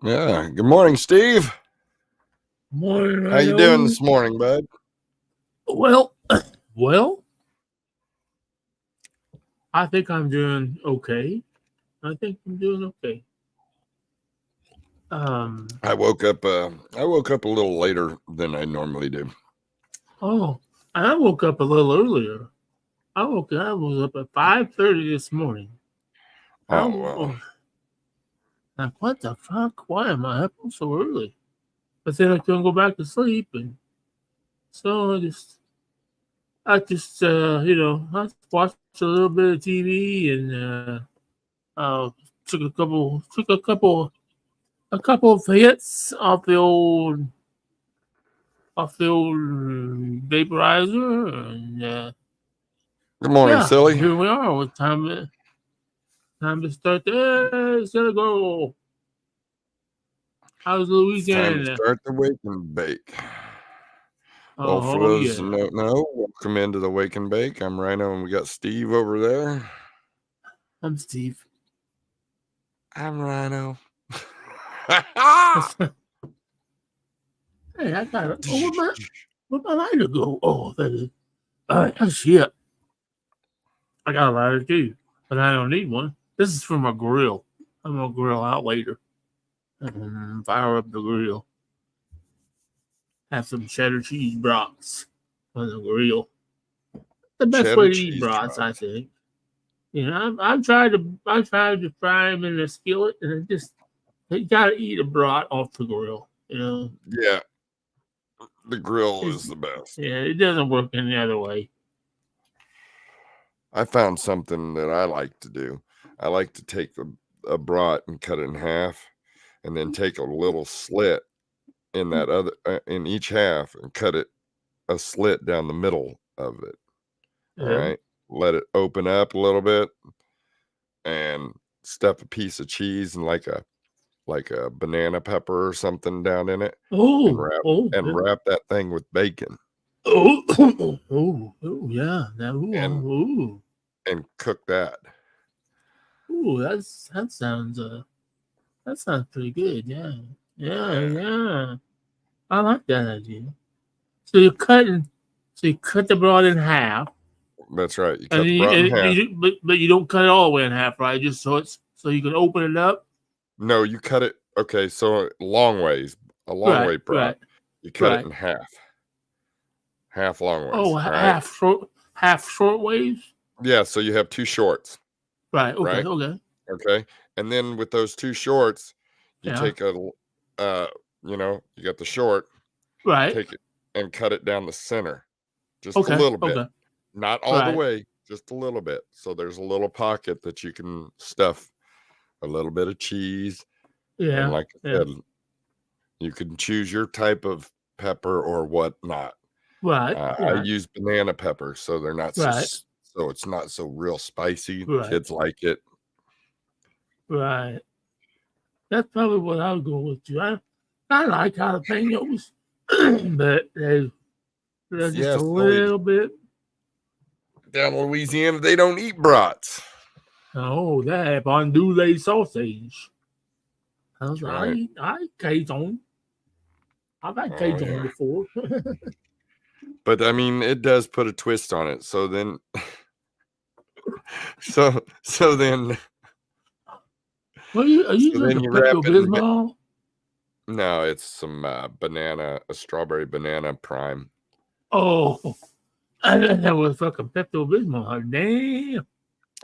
Yeah. Good morning, Steve. Morning, How you doing Rhino. this morning, bud? Well, well, I think I'm doing okay. I think I'm doing okay. Um, I woke up. I woke up a little later than I normally do. oh, I woke up a little earlier. I was up at 5:30 this morning. I Oh well. was like, what the fuck? Why am I up so early? But then I couldn't go back to sleep, and so I watched a little bit of TV and uh, took a couple of hits off the old vaporizer, and Good morning, yeah, silly. here we are. It's time to start. It's gonna go. How's It's time to Louisiana? start the wake and bake. Well, for Oh those who yeah, don't know, welcome into the wake and bake. I'm Rhino, and we got Steve over there. I'm Steve. I'm Rhino. Hey, I got it. Oh, where'd my lighter go? Oh, that is. Oh shit, I got a lighter too, but I don't need one. This is for my grill. I'm gonna grill out later. Fire up the grill. Have some cheddar cheese brats on the grill. The best Cheddar way to eat cheese brats, I brats. think. I've tried to fry them in the skillet, and you gotta eat a brat off the grill. Yeah, the grill It's, is the best. yeah, it doesn't work any other way. I found something that I like to do. I like to take a brat and cut it in half, and then take a little slit in that other in each half and cut it a slit down the middle of it. All Yeah. right, let it open up a little bit, and stuff a piece of cheese and like a banana pepper or something down in it, and Oh, wrap oh, and yeah. wrap that thing with bacon Oh, oh, yeah. That, and cook that. that sounds pretty good. Yeah, yeah, Yeah, yeah. I like that idea. So you're cutting, so you cut the broad in half, that's right. You and cut the brat in half. but you don't cut it all the way in half, right? Just so you can open it up. No, you cut it. Okay, so a long Right, way brat. right, You cut it right. in half long ways. Oh, All right. half short waves. Yeah, so you have two shorts, Right. Okay. right? Okay. Okay, and then with those two shorts, you Yeah. take uh, you got the short, Right. take it and cut it down the center, just a Okay. little bit, Okay. not all the Right. way, just a little bit. So there's a little pocket that you can stuff a little bit of cheese, and Yeah. like I Yeah. said, you can choose your type of pepper or whatnot. Right. I Right. use banana pepper, so they're not Right. so it's not so real spicy. Right. Kids like it. Right. That's probably what I would go with too. I like jalapenos, but they're just Yeah, a silly. little bit. Down in Louisiana, they don't eat brats. Oh, that andouille sausage. That's right. I eat Cajun. I've had Oh Cajun yeah. before. But I mean, it does put a twist on it. So then, so then, Are you so then drinking you wrap Pepto it in. Bismol? No, it's some a strawberry banana prime. Oh, I thought that was fucking Pepto Bismol. Damn.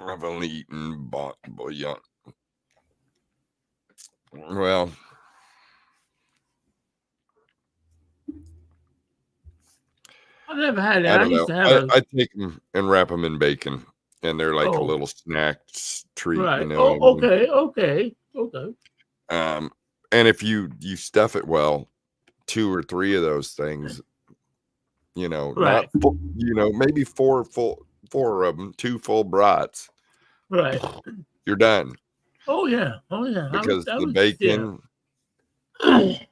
I've only eaten bouillon. Well, I never had I that. I don't used know. to have a. I take them and wrap them in bacon, and they're like a Oh, little snack treat. You right. know what I Oh, mean? okay. Okay. Okay. Um, and if you stuff it well, two or three of those things, not Right. full, maybe four of them, two full brats, Right. you're done Oh yeah. Oh yeah. because I the was yeah. bacon.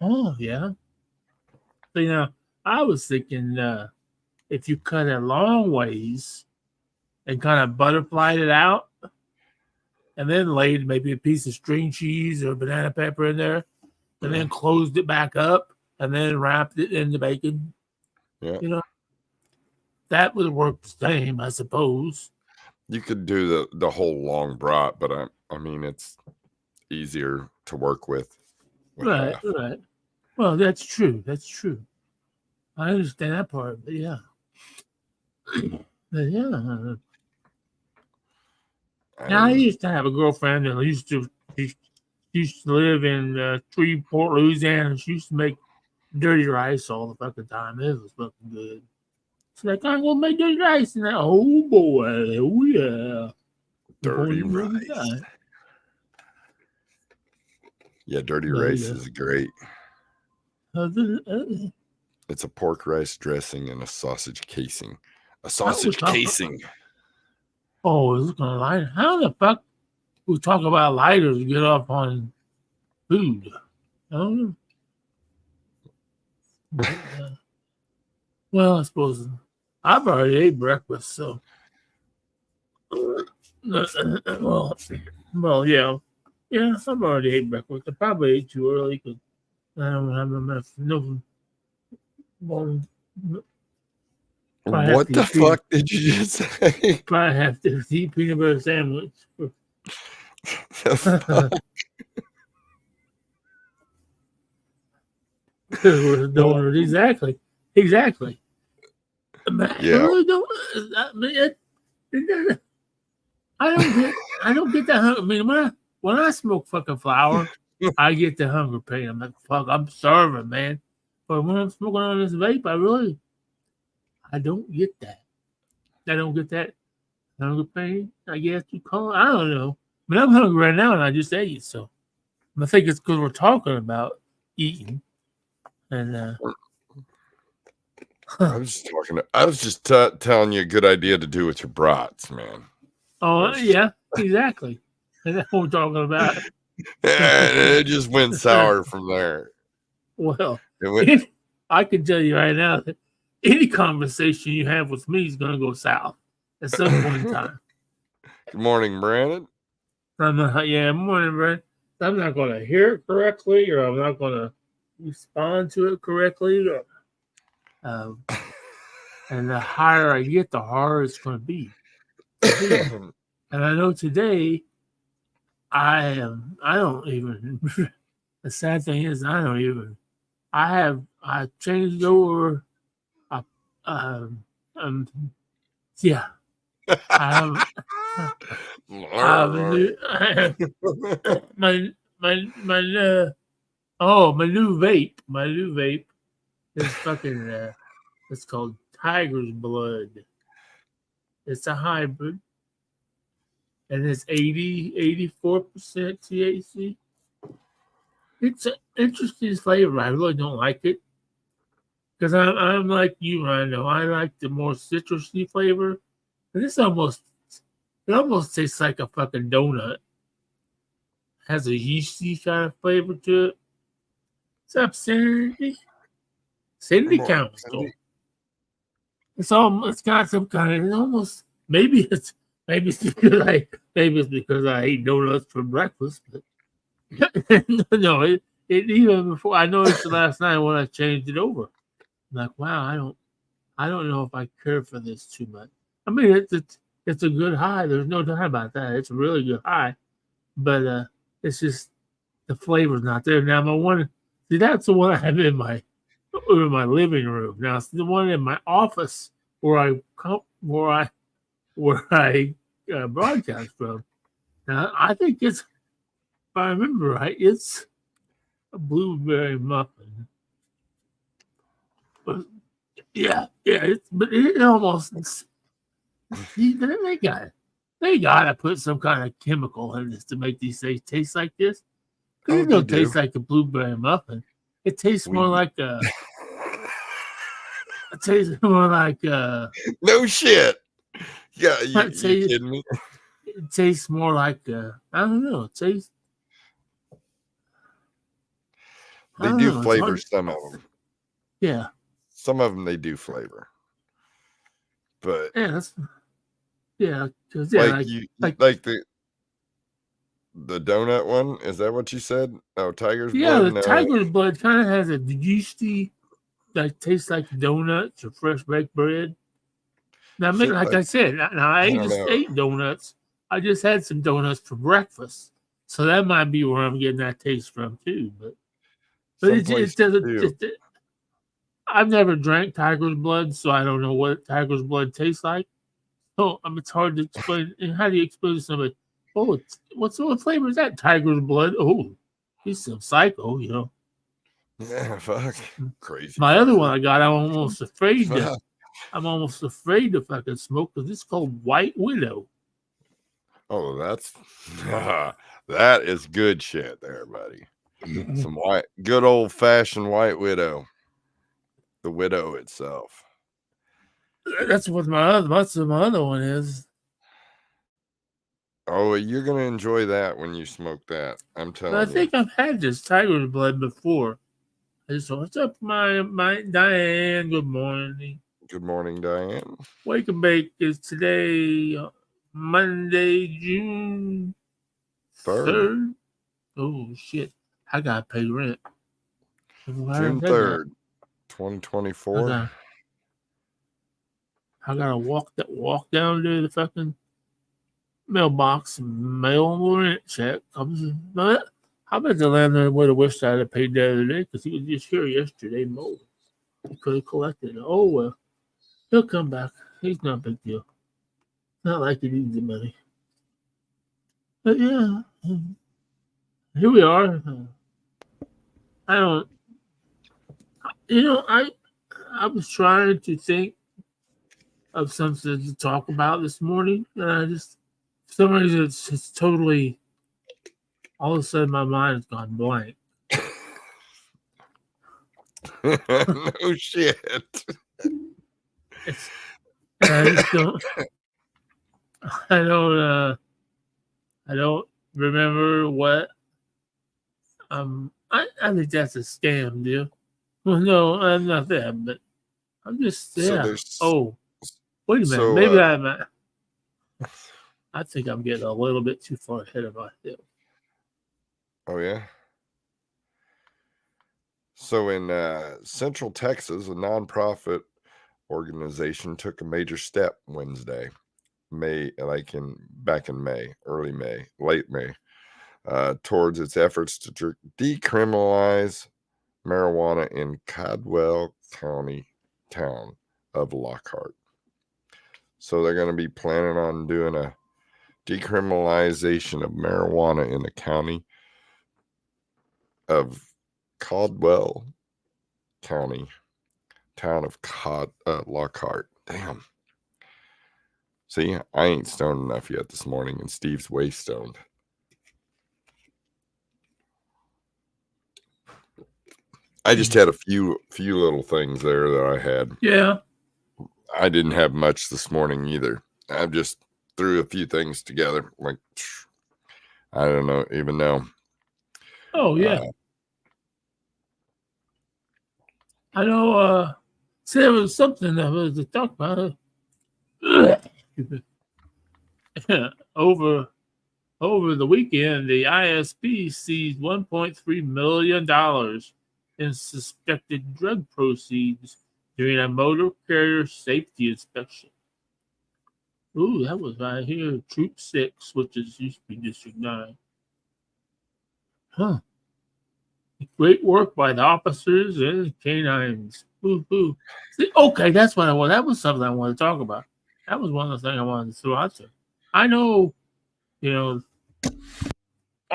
Oh yeah. So I was thinking if you cut it long ways and kind of butterflied it out, and then laid maybe a piece of string cheese or banana pepper in there, and then closed it back up and then wrapped it in the bacon. Yeah. You know, that would work the same, I suppose. You could do the whole long brat, but I mean it's easier to work with Right, half. right. Well, that's true. That's true. I understand that part, but yeah. But yeah. Now, I used to have a girlfriend that she used to live in Shreveport, Louisiana. She used to make dirty rice all the fucking time. It was fucking good. She's like, I'm gonna make dirty rice, and oh boy, oh yeah, Dirty rice. Yeah, dirty rice is great. It's a pork rice dressing and a sausage casing. A sausage casing. Oh, it's gonna lie. How the fuck we talk about lighters get off on food? I don't know. But, well, I suppose I've already ate breakfast, so well, yeah, I've already ate breakfast. I probably ate too early because I don't have enough. No, well, what the fuck did you just say? Probably have to eat peanut butter sandwich. Donut, exactly. Yeah. I don't get that hunger. I mean, when I smoke fucking flower, I get the hunger pain. I'm like, fuck, I'm starving, man. But when I'm smoking on this vape, I don't get that. I don't get that hunger pain, I guess you call it. I don't know. But I'm hungry right now, and I just ate. So I think it's because we're talking about eating. And I was just telling you a good idea to do with your brats, man. Oh yeah, exactly. And that's what we're talking about. And it just went sour from there. Well, I can tell you right now that any conversation you have with me is going to go south at some point in time. Good morning, Brandon. Morning, Brandon. I'm not going to hear it correctly, or I'm not going to respond to it correctly. And the higher I get, the harder it's going to be. And I know today, I don't even. The sad thing is, I changed over. Yeah. My new vape. My new vape is fucking. It's called Tiger's Blood. It's a hybrid, and it's 84% THC. It's an interesting flavor. I really don't like it because I'm like you, Rhino. I like the more citrusy flavor. And it almost tastes like a fucking donut. It has a yeasty kind of flavor to it. What's up, Cindy? Cindy Council. It's got some kind of maybe it's because I ate donuts for breakfast. But no, it even before I noticed it last night when I changed it over. I'm like, wow, I don't know if I care for this too much. I mean, it's a good high. There's no doubt about that. It's a really good high, but it's just the flavor's not there. Now that's the one I have in my living room. Now it's the one in my office where I broadcast from. Now I think if I remember right, it's a blueberry muffin. But yeah, but it almost. They gotta put some kind of chemical in this to make these things taste like this. It don't taste like a blueberry muffin. It tastes more like a. It tastes more like no shit. Yeah, you kidding me? It tastes more like I don't know. It tastes. They do flavor some of them. Yeah. Some of them they do flavor. But yeah, because the donut one. Is that what you said? Oh, tiger's Yeah, blood? the No. tiger's blood kind of has a yeasty that tastes like donuts or fresh baked bread. Now, Shit, like I said, now I I don't just know. ate donuts. I just had some donuts for breakfast, so that might be where I'm getting that taste from too. But Someplace it doesn't. too. I've never drank tiger's blood, so I don't know what tiger's blood tastes like. So it's hard to explain. And how do you explain to somebody? Oh, what flavor is that? Tiger's blood. Oh, he's some psycho, you know. Yeah, fuck. Crazy My other one fucker. I got, Fuck. I'm almost afraid to fucking smoke because it's called White Widow. Oh, that's that is good shit there, buddy. Some good old fashioned White Widow. The widow itself. That's what my other one is. Oh, you're gonna enjoy that when you smoke that. I'm But I telling you. think I've had this tiger's blood before. So what's up, my Diane? Good morning. Good morning, Diane. Wake and Bake is today, Monday, June 3rd. Oh shit! I gotta pay rent. June 3rd, 2024. I gotta walk down to the fucking mailbox and mail the rent check. I bet the landlord would have wished I'd have paid the other day because he was just here yesterday mowing. He could have collected it. Oh well, he'll come back. He's not a big deal. Not like he needs the money. But yeah, here we are. I don't. You know, I was trying to think of something to talk about this morning, and I just for some reason it's totally all of a sudden my mind has gone blank. No shit. I just don't. I don't remember what. I think that's a scam, deal. Well, no, I'm not that, but I'm just So yeah. there's Oh, wait a minute. so Maybe I think I'm getting a little bit too far ahead of myself. oh yeah. So in Central Texas, a nonprofit organization took a major step Wednesday, back in May, early May, late May, towards its efforts to decriminalize marijuana in Caldwell County town of Lockhart. So they're going to be planning on doing a decriminalization of marijuana in the county of Caldwell County, town of Lockhart. Damn. See, I ain't stoned enough yet this morning, and Steve's way stoned. I just had a few little things there that I had. Yeah. I didn't have much this morning either. I just threw a few things together. Like, I don't even know. Oh yeah. I know. See, there was something I was to talk about. Over the weekend, the ISP seized $1.3 million in suspected drug proceeds during a motor carrier safety inspection. Ooh, that was right here, Troop 6, which used to be District 9. Huh. Great work by the officers and canines. Ooh. See, okay, that's what I want. That was something I wanted to talk about. That was one of the things I wanted to throw out there. I know, I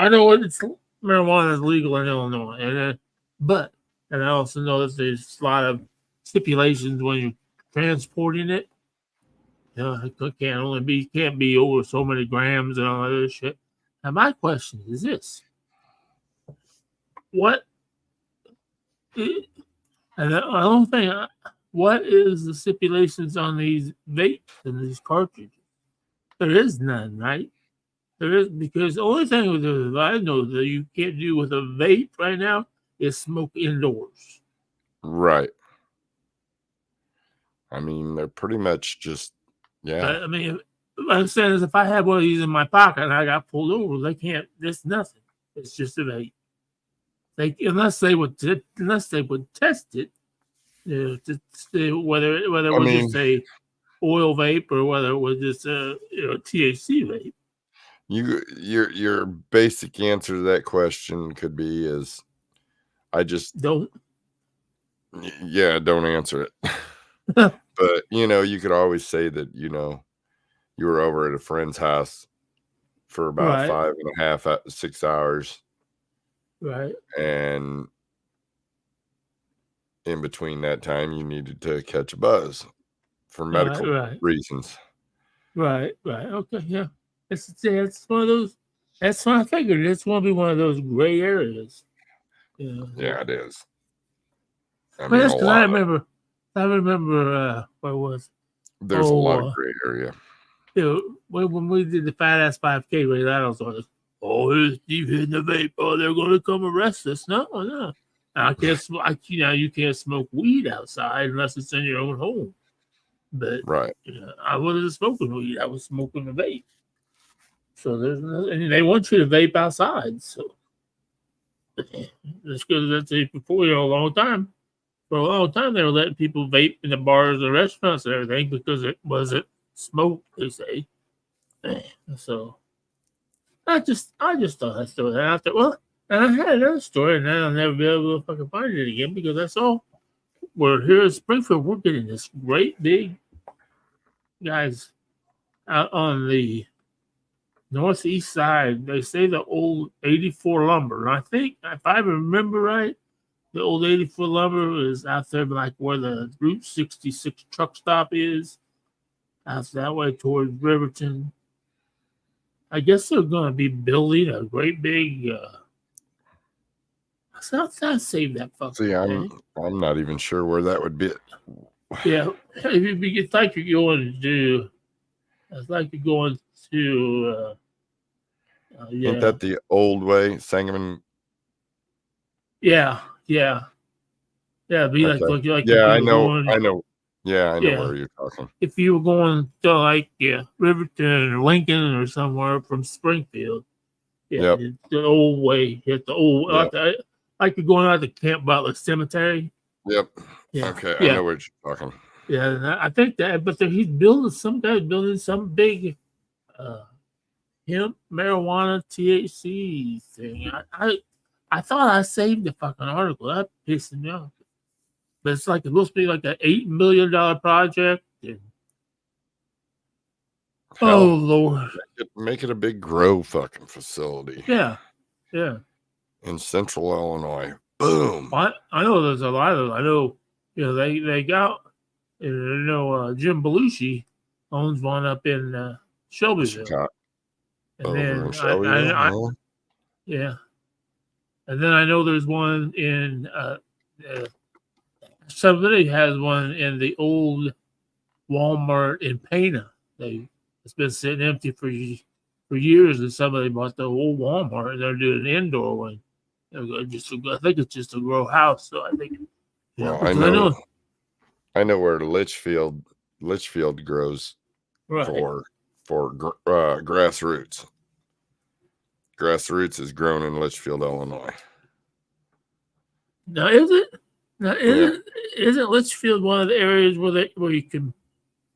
know it's marijuana is legal in Illinois, but I also know that there's a lot of stipulations when you're transporting it. It can't be over so many grams and all that other shit. Now, my question is this: what? And the only thing, what is the stipulations on these vapes and these cartridges? There is none, right? There is because the only thing that I know that you can't do with a vape right now is smoke indoors. Right. I mean, they're pretty much just, yeah. I mean, what I'm saying is, if I had one of these in my pocket and I got pulled over, they can't. There's nothing. It's just a vape. Unless they would test it, whether it I was mean, just a oil vape or whether it was just a THC vape. your basic answer to that question could be is I just Don't. don't answer it. But you could always say that you were over at a friend's house for about Right. 5.5 6 hours, Right. and in between that time you needed to catch a buzz for medical reasons. Right. Okay. Yeah. It's one of those. That's what I figured. It's going to be one of those gray areas. Yeah, it is. I mean, that's because I remember. What was? There's a lot of gray area. When we did the Fat Ass 5K race, I was like, here's Steve hitting the vape. Oh, they're going to come arrest us. No. I can't. You can't smoke weed outside unless it's in your own home. But right, I wasn't smoking weed. I was smoking the vape. So and they want you to vape outside. So that's because that's before a long time. For a long time, they were letting people vape in the bars and restaurants and everything because it wasn't smoke, they say. So I just thought I'd throw that out there. Well, and I had another story, and then I'll never be able to fucking find it again because that's all. We're here in Springfield. We're getting this great big guys out on the northeast side. They say the old 84 lumber. And I think, if I remember right, the old 84 lumber is out there like where the Route 66 truck stop is. Out that way towards Riverton. I guess they're going to be building a great big. I'll save that fucking. See, I'm not even sure where that would be. Yeah, it's like you're going to. It's like you're going to. Ain't that the old way, Sangamon? Yeah. Be okay. like yeah, I know. Yeah, I know where you're talking. If you were going to Riverton or Lincoln or somewhere from Springfield, the old way. It's the old like you're going out to Camp Butler Cemetery. Yep. Yeah. Okay, I know what you're talking. Yeah, I think that, but he's building some big hemp marijuana THC thing. I thought I saved the fucking article. That pissed me off. But it's like it looks to be like an $8 million project. Oh Lord! Make it a big grow fucking facility. Yeah. In Central Illinois, boom. I know there's a lot of. I know they got. Jim Belushi owns one up in Shelbyville. And then and then I know there's one in somebody has one in the old Walmart in Pana. It's been sitting empty for years, and somebody bought the old Walmart and they're doing an indoor one. I think it's just a grow house. So I think I know where Litchfield grows for grassroots. Grassroots is grown in Litchfield, Illinois. Now isn't Litchfield one of the areas where you can?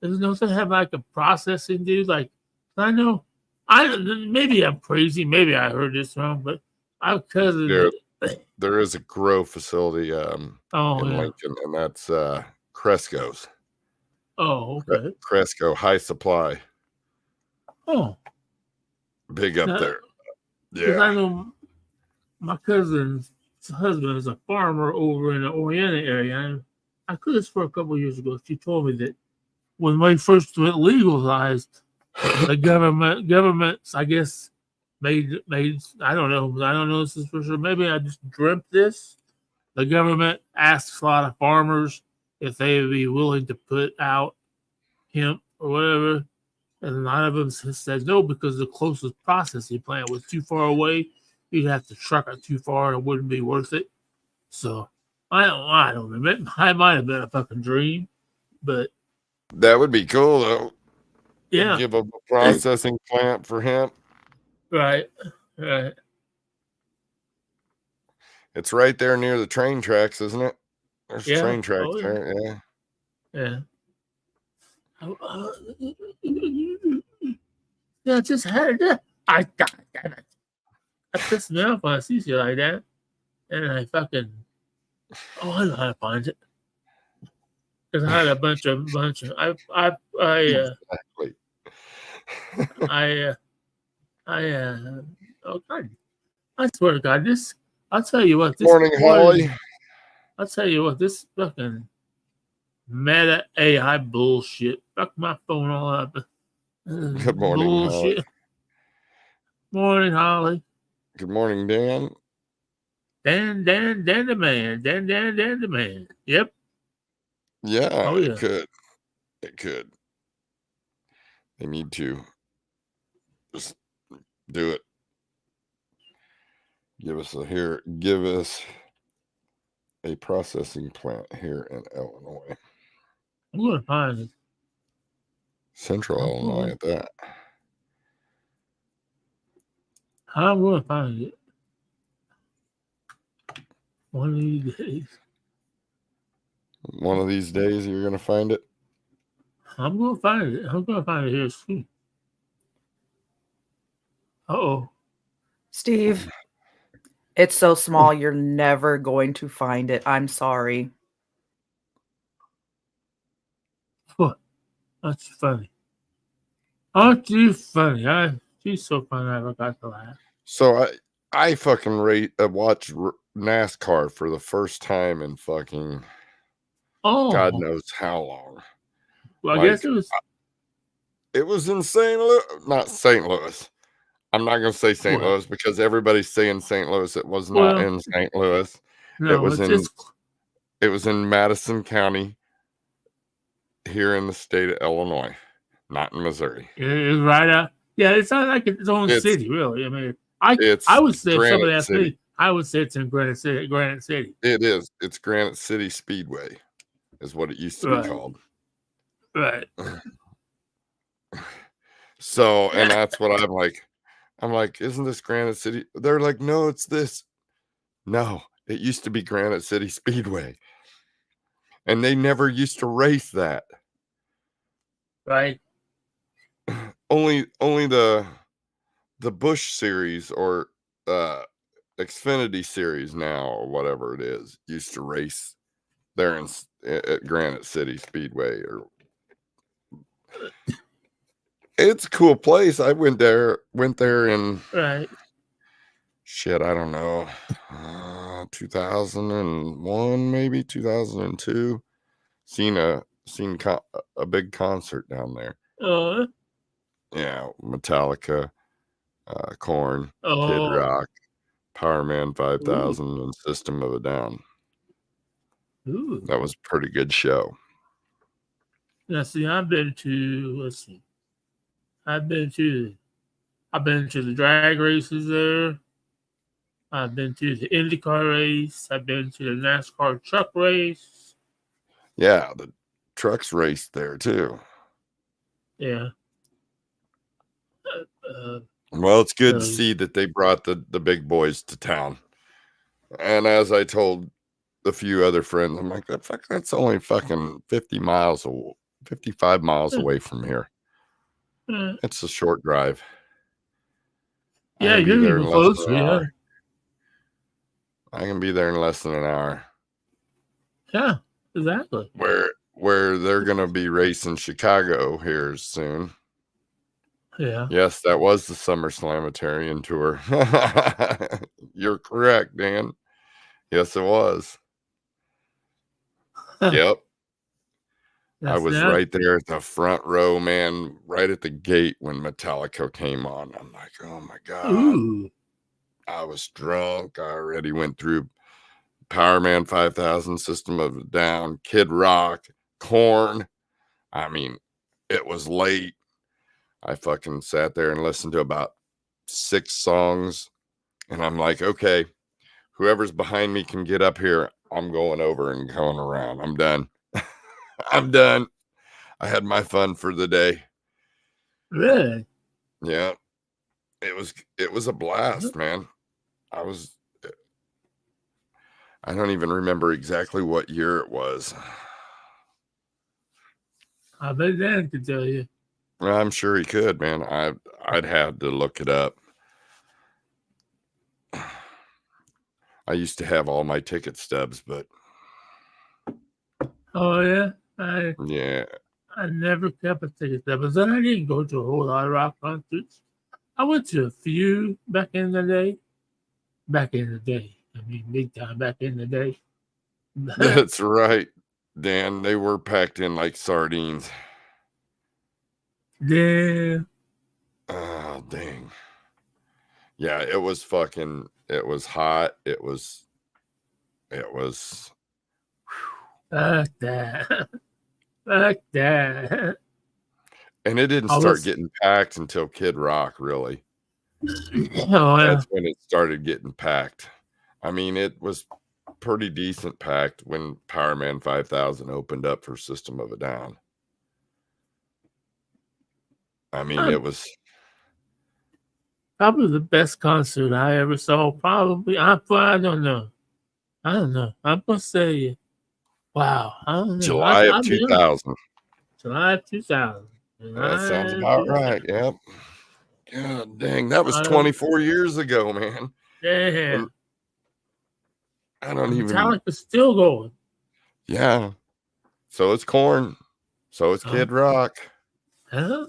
Doesn't have like a processing dude? Like I know, maybe I'm crazy. Maybe I heard this wrong, but I have cousins. There is a grow facility in Lincoln, and that's Cresco's. Oh, okay. Cresco High Supply. Oh, big up there. Yeah, I know my cousin's husband is a farmer over in the Oriental area. And I could have swore a couple of years ago she told me that when we first went legalized, the governments, I guess, made I don't know this is for sure. Maybe I just dreamt this. The government asks a lot of farmers if they would be willing to put out hemp or whatever, and a lot of them says no because the closest processing plant was too far away. You'd have to truck it too far, and it wouldn't be worth it. So I don't remember. I might have been a fucking dream, but that would be cool though. Yeah. Give up a processing plant for hemp. Right. It's right there near the train tracks, isn't it? There's Yeah. train tracks Oh, yeah. there. Yeah. Yeah. Yeah, I just had it. God damn it. I pissed me off when I see shit like that. And I fucking, I know how to find it. Because I had a bunch of, Exactly. oh God, I swear to God, I'll tell you what, Morning, Holly. I'll tell you what, this fucking meta AI bullshit. Fuck my phone all up. Good morning, Bullshit. Holly. Morning, Holly. Good morning, Dan. Dan the man. Dan the man. Yep. Yeah, Oh, yeah. it could. It could. They need to just do it. Give us a processing plant here in Illinois. I'm gonna find it. Central Illinois at that. I'm gonna find it. One of these days. One of these days you're gonna find it. I'm gonna find it. I'm gonna find it here soon. Uh-oh. Steve, it's so small you're never going to find it. I'm sorry. What? That's funny. Aren't you funny? She's so funny I forgot to laugh. So I fucking watched NASCAR for the first time in fucking God knows how long. Well, I guess it was in St. Louis, not St. Louis. I'm not going to say St. Louis because everybody's saying St. Louis. It was not in St. Louis. No, it was in Madison County here in the state of Illinois, not in Missouri. It's right out. Yeah, it's not like its own city, really. I mean, I would say if somebody asked me, I would say it's in Granite City. It is. It's Granite City Speedway is what it used to be called. Right. So, and that's what I'm like, isn't this Granite City? They're like, no, it's this. No, it used to be Granite City Speedway. And they never used to race that. Right. Only the Busch series or Xfinity series now or whatever it is used to race there at Granite City Speedway. It's a cool place. I went there and shit, I don't know, 2001 maybe 2002. Seen a big concert down there. Yeah, Metallica, Korn, Kid Rock, Powerman 5000, and System of a Down. Ooh. That was a pretty good show. Now, see, I've been to the drag races there. I've been to the IndyCar race. I've been to the NASCAR truck race. Yeah, the trucks raced there too. Yeah. Well, it's good to see that they brought the big boys to town. And as I told a few other friends, I'm like, that's only fucking 55 miles away from here. It's a short drive. Yeah, you're even closer. Yeah. I can be there in less than an hour. Yeah, exactly. Where they're gonna be racing Chicago here soon. Yeah. Yes, that was the SummerSlamitarian tour. You're correct, Dan. Yes, it was. Yep. I was right there at the front row, man, right at the gate when Metallica came on. I'm like, oh my God. Ooh. I was drunk. I already went through Powerman 5000, System of a Down, Kid Rock, Korn. I mean, it was late. I fucking sat there and listened to about 6 songs. And I'm like, okay, whoever's behind me can get up here. I'm going over and going around. I'm done. I'm done. I had my fun for the day. Really? Yeah, it was a blast, man. I don't even remember exactly what year it was. I bet Dan could tell you. Well, I'm sure he could, man. I'd have to look it up. I used to have all my ticket stubs, but Oh yeah, yeah, I never kept a ticket there, but then I didn't go to a whole lot of rock concerts. I went to a few back in the day. Back in the day, I mean, big time back in the day. that's right, Dan. They were packed in like sardines. Yeah, Oh, dang. Yeah, it was fucking. It was hot. It was. fuck that, fuck that. And it didn't I start was, getting packed until Kid Rock, really. oh yeah, That's when it started getting packed. I mean, it was pretty decent packed when Power Man 5000 opened up for System of a Down. I mean, it was probably the best concert I ever saw. Probably, I don't know. I don't know. I must say, wow. I don't know. July of I've been 2000. July of 2000. That sounds July of about right. 2000. Yep. God dang, that was Uh, 24 years ago, man. yeah. And I don't even, Metallica's still going. yeah. So it's Korn. So it's Huh? Kid Rock. Huh?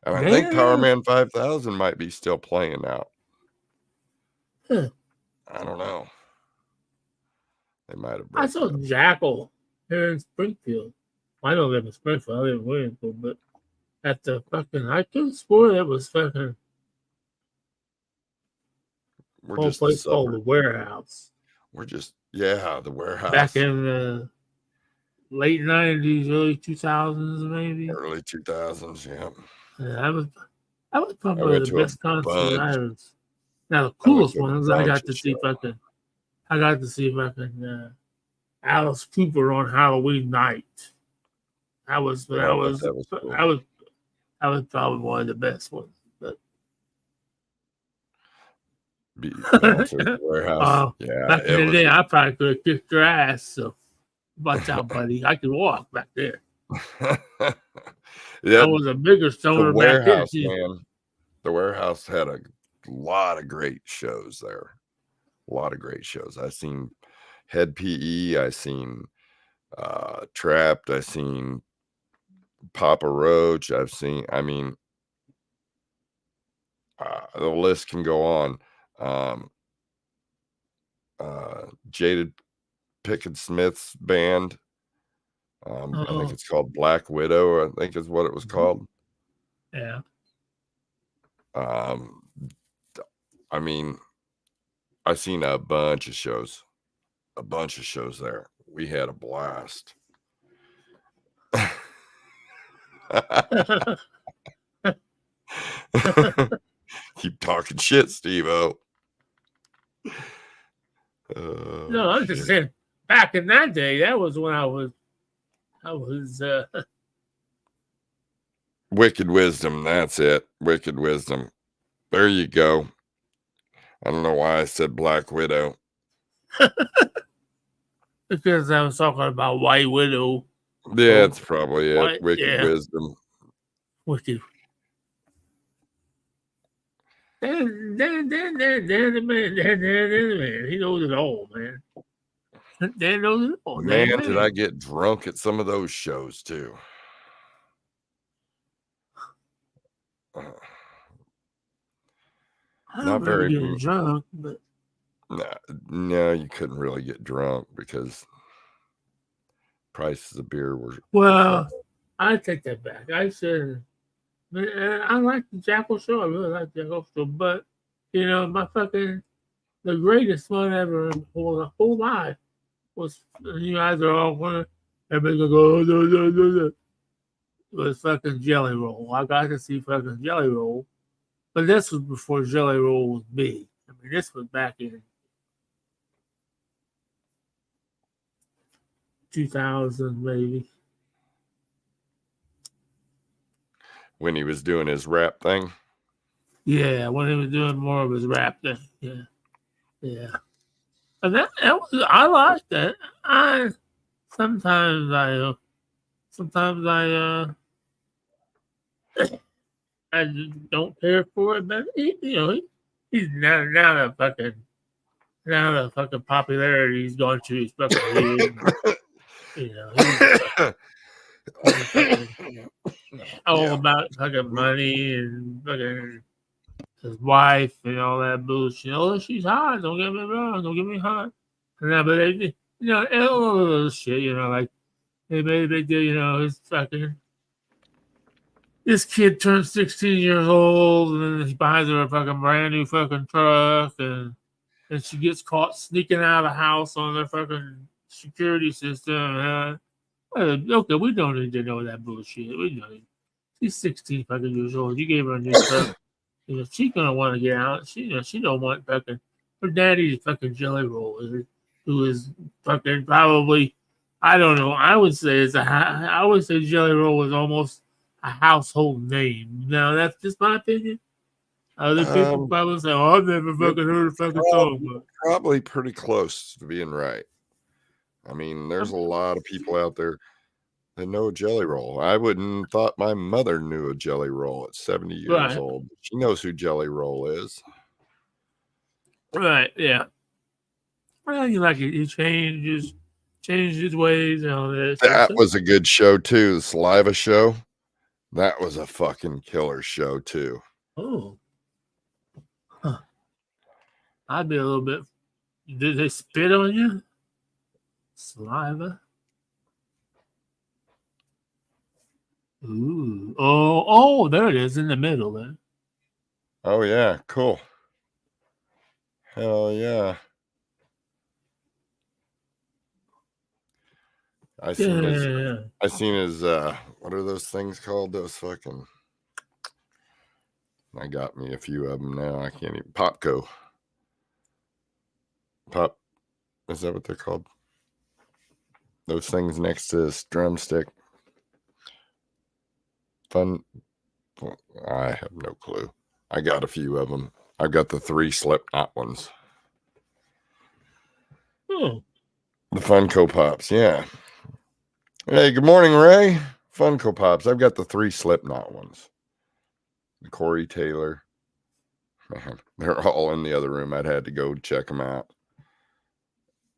And I think Power Damn. Man 5000 might be still playing out. Huh. I don't know. They might have I broken saw up. Jackal here in Springfield. I don't live in Springfield. I live in Williamsburg, but at the fucking, I could have swore that was fucking We're whole just a place called the suburb. Warehouse. We're just, yeah, the Back warehouse. in the late 90s, early 2000s, maybe. Early 2000s, yeah. Yeah, that was I probably went the to a best concert I bunch. ever. Now the I went coolest to a ones bunch of shows. I got to see fucking Alice Cooper on Halloween night. That was Yeah, I bet that was cool. that was probably one of the best ones. But Going to the warehouse. Yeah, back in it the was. day, I probably could have kicked your ass. So watch out, buddy. I could walk back there. I Yeah, was a bigger the stoner back then warehouse, too. man. The warehouse had a lot of great shows there. A lot of great shows. I seen Head PE. I seen Trapped. I seen Papa Roach. I've seen. I mean, the list can go on. Um, Jaded Pickett Smith's band. I think Oh, it's called Black Widow. I think is what it was called. yeah. Um, I mean, I seen a bunch of shows there. We had a blast. Keep talking shit, Steve-O. No, I'm just Shit. saying. Back in that day, that was when I was. Wicked Wisdom. That's it. Wicked Wisdom. There you go. I don't know why I said Black Widow. Because I was talking about White Widow. Yeah, Oh, that's probably it. what? Wicked Yeah, Wisdom. wicked. Dan, he knows it all, man. Dan knows it all. Man, Dan, did I get drunk at some of those shows too. Uh, I Not don't remember very. getting drunk, but No, you couldn't really get drunk because prices of beer were. well, I take that back. I said, I like the Jackal show. I really like the Jackal show, but the greatest one ever in the whole life was you guys are all gonna everybody's gonna go no, no, no, no. It was fucking Jelly Roll. I got to see fucking Jelly Roll, but this was before Jelly Roll was big. I mean, this was back in 2000 maybe. when he was doing his rap thing. Yeah, when he was doing more of his rap thing. Yeah, yeah. And that was, I like that. I sometimes I I just don't care for it, but he's now the fucking popularity he's gone to his fucking head. He's a fucking all about fucking money and fucking his wife and all that bullshit. Oh, she's hot. Don't get me wrong. Don't get me hot. And that, but they, all of those shit. Like they made a big deal. His fucking this kid turns 16 years old and then he buys her a fucking brand new fucking truck and she gets caught sneaking out of the house on their fucking security system. Okay, we don't need to know that bullshit. We know she's 16 fucking years old. You gave her a new truck. She's gonna want to get out. She don't want fucking her daddy's fucking jelly roll, who is fucking probably, I don't know. I would say jelly roll was almost a household name. Now that's just my opinion. Other people probably say, "Oh, I've never fucking heard a fucking song." But probably pretty close to being right. I mean, there's a lot of people out there that know a jelly roll. I wouldn't thought my mother knew a jelly roll at 70 years old. She knows who Jelly Roll is. Right, yeah. Well, you like it. He changed his ways and all that. That was a good show too. The Saliva Show. That was a fucking killer show too. Oh. Huh. I'd be a little bit. Did they spit on you? Saliva. Ooh. Oh, there it is in the middle there. Oh yeah, cool. Hell yeah. I seen his what are those things called? Those fucking, I got me a few of them now. I can't even. Popco. Pop, is that what they're called? Those things next to this drumstick. Fun. Well, I have no clue. I got a few of them. I've got the 3 Slipknot ones. Oh. The Funko Pops, yeah. Hey, good morning, Ray. Funko Pops. I've got the 3 Slipknot ones. The Corey Taylor. Man, they're all in the other room. I'd had to go check them out.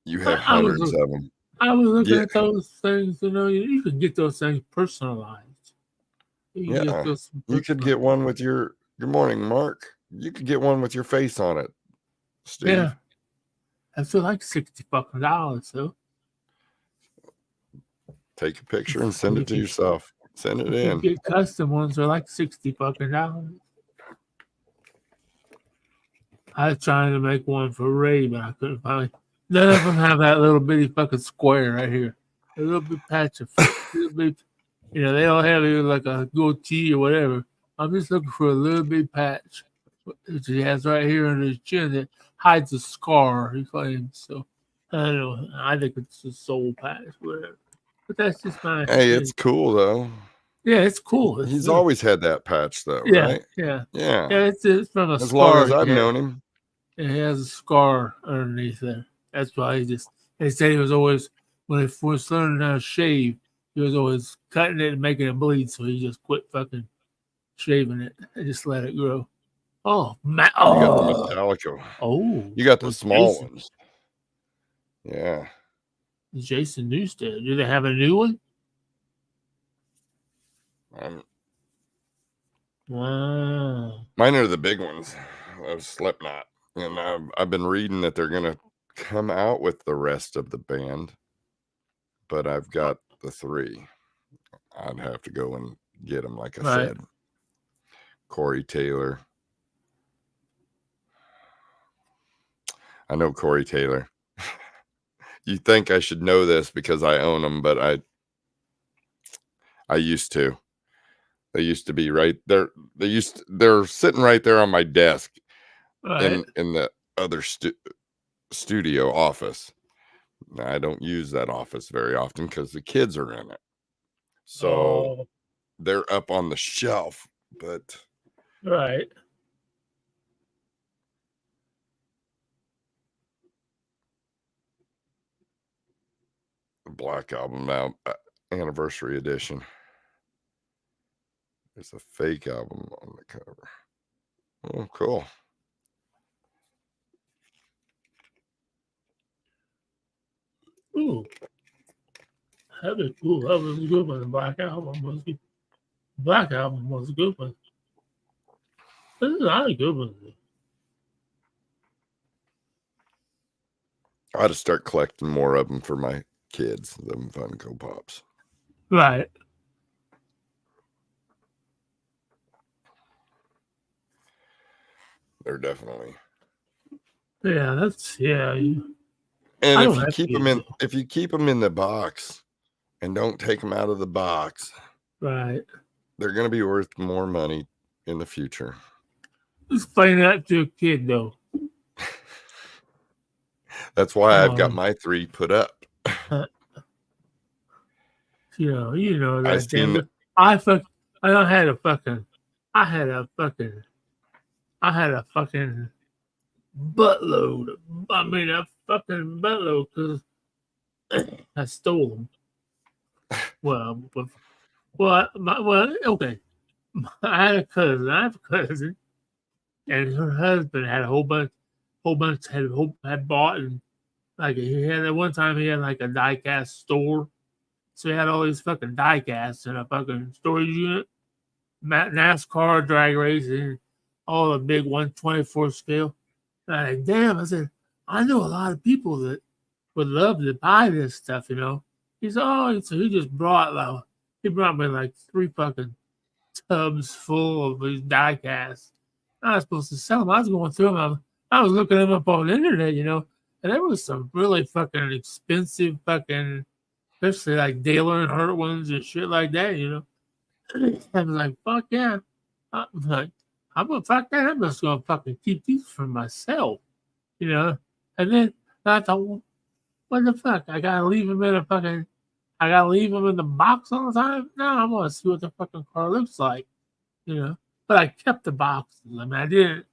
You have hundreds of them. I was looking at those things. You can get those things personalized. You could get one with your. Good morning, Mark. You could get one with your face on it, Steve. Yeah, that's like $60 so. Take a picture and send it to yourself. Send it in. Get custom ones. They're like $60. I was trying to make one for Ray, but I couldn't find. None of them have that little bitty fucking square right here. A little bit patch of, little bit, they don't have either like a goatee or whatever. I'm just looking for a little bit patch which he has right here on his chin that hides a scar, he claims. So I don't know. I think it's a soul patch, whatever. But that's just my. Hey, it's cool though. Yeah, it's cool. He's always had that patch though, right? Yeah. Yeah. It's from a as scar. Long as I've known him. He has a scar underneath there. That's why they said he was always, when he first learned how to shave, he was always cutting it and making it bleed. So he just quit fucking shaving it and just let it grow. Oh, man. You got the Metallica. Oh. You got the small ones. Yeah. Jason Newsted. Do they have a new one? Wow. Mine are the big ones of Slipknot. And I've been reading that they're going to come out with the rest of the band. But I've got the 3. I'd have to go and get them, like I said. Corey Taylor. I know Corey Taylor. You think I should know this because I own them, but I used to. They used to be right there. They're sitting right there on my desk in the other studio office. I don't use that office very often because the kids are in it. So they're up on the shelf, but Right. the Black Album now, anniversary edition. There's a fake album on the cover. Oh, cool. Ooh. That'd be cool. That was a good one. The Black Album was good. Black Album was a good one. This is not a good one. I ought to start collecting more of them for my kids, them Funko Pops. Right. They're definitely. Yeah, that's yeah. And I if don't you have keep kids, them in, though. if you keep them in the box and don't take them out of the box, Right. they're going to be worth more money in the future. Explain that to a kid, though. That's why I've got my 3 put up. You know I that. seen. I had a fucking buttload. I mean, a fucking buttload because I stole them. Okay. I have a cousin, and her husband had a whole bunch had bought, and like he had at one time he had like a die-cast store, so he had all these fucking die-casts in a fucking storage unit, NASCAR drag racing, all the big 124 scale. And I like, damn, I said, I know a lot of people that would love to buy this stuff, you know. He said, oh, so he just brought me like 3 fucking tubs full of these die casts. I was supposed to sell them. I was going through them. I was looking them up on the internet, you know, and there was some really fucking expensive fucking, especially like Dale Earnhardt ones and shit like that, you know. I was like, fuck yeah. I'm like, I'm gonna fuck that. I'm just gonna fucking keep these for myself, you know. And then I thought, well, what the fuck? I gotta leave them in the box all the time. No, I want to see what the fucking car looks like, you know. But I kept the boxes. I mean,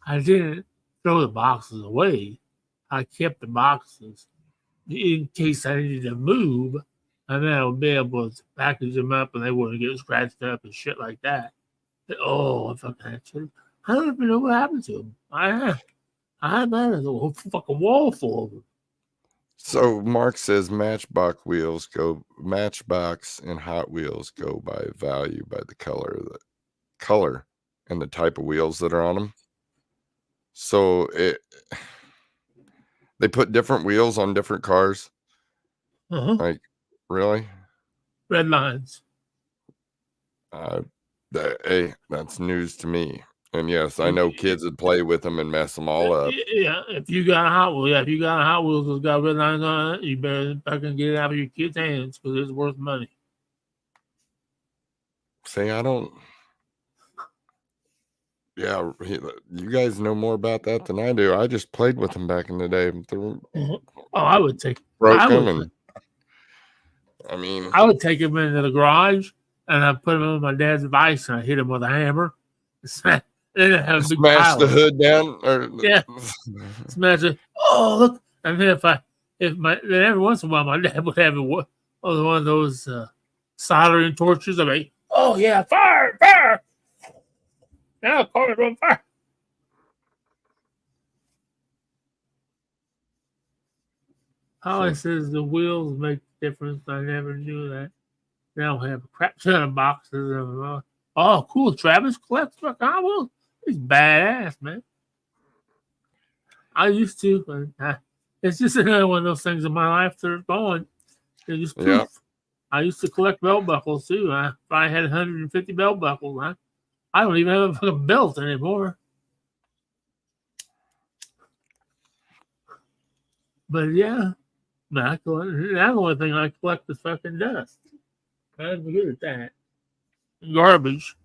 I didn't throw the boxes away. I kept the boxes in case I needed to move, and then I would be able to package them up, and they wouldn't get scratched up and shit like that. Oh, I fucking had to. I don't even know what happened to them. I had that as a whole fucking wall full of them. So Mark says Matchbox and Hot Wheels go by value by the color and the type of wheels that are on them. So they put different wheels on different cars. Like, really? Red lines. That's news to me. And yes, I know kids would play with them and mess them all up. Yeah, if you got a Hot Wheels that's got red lines on it, you better fucking get it out of your kid's hands because it's worth money. See, I don't. Yeah, you guys know more about that than I do. I just played with them back in the day. I would take. Broke them, and I mean, I would take them into the garage and I put them on my dad's vice and I hit him with a hammer. Then I have a big smash pile the hood down, or yeah, smash it. Oh look! And then then every once in a while my dad would have one of those soldering torches. I mean, oh yeah, fire! Now car's on fire. Holly says the wheels make a difference. I never knew that. They don't have a crap ton of boxes of them. Oh, cool. Travis collects fucking wheels. He's badass, man. I used to, but it's just another one of those things in my life that are gone. They're just poof. Yeah. I used to collect belt buckles too. I had 150 belt buckles. I don't even have a fucking belt anymore. But yeah, that's the only thing I collect is fucking dust. I'm good at that. Garbage.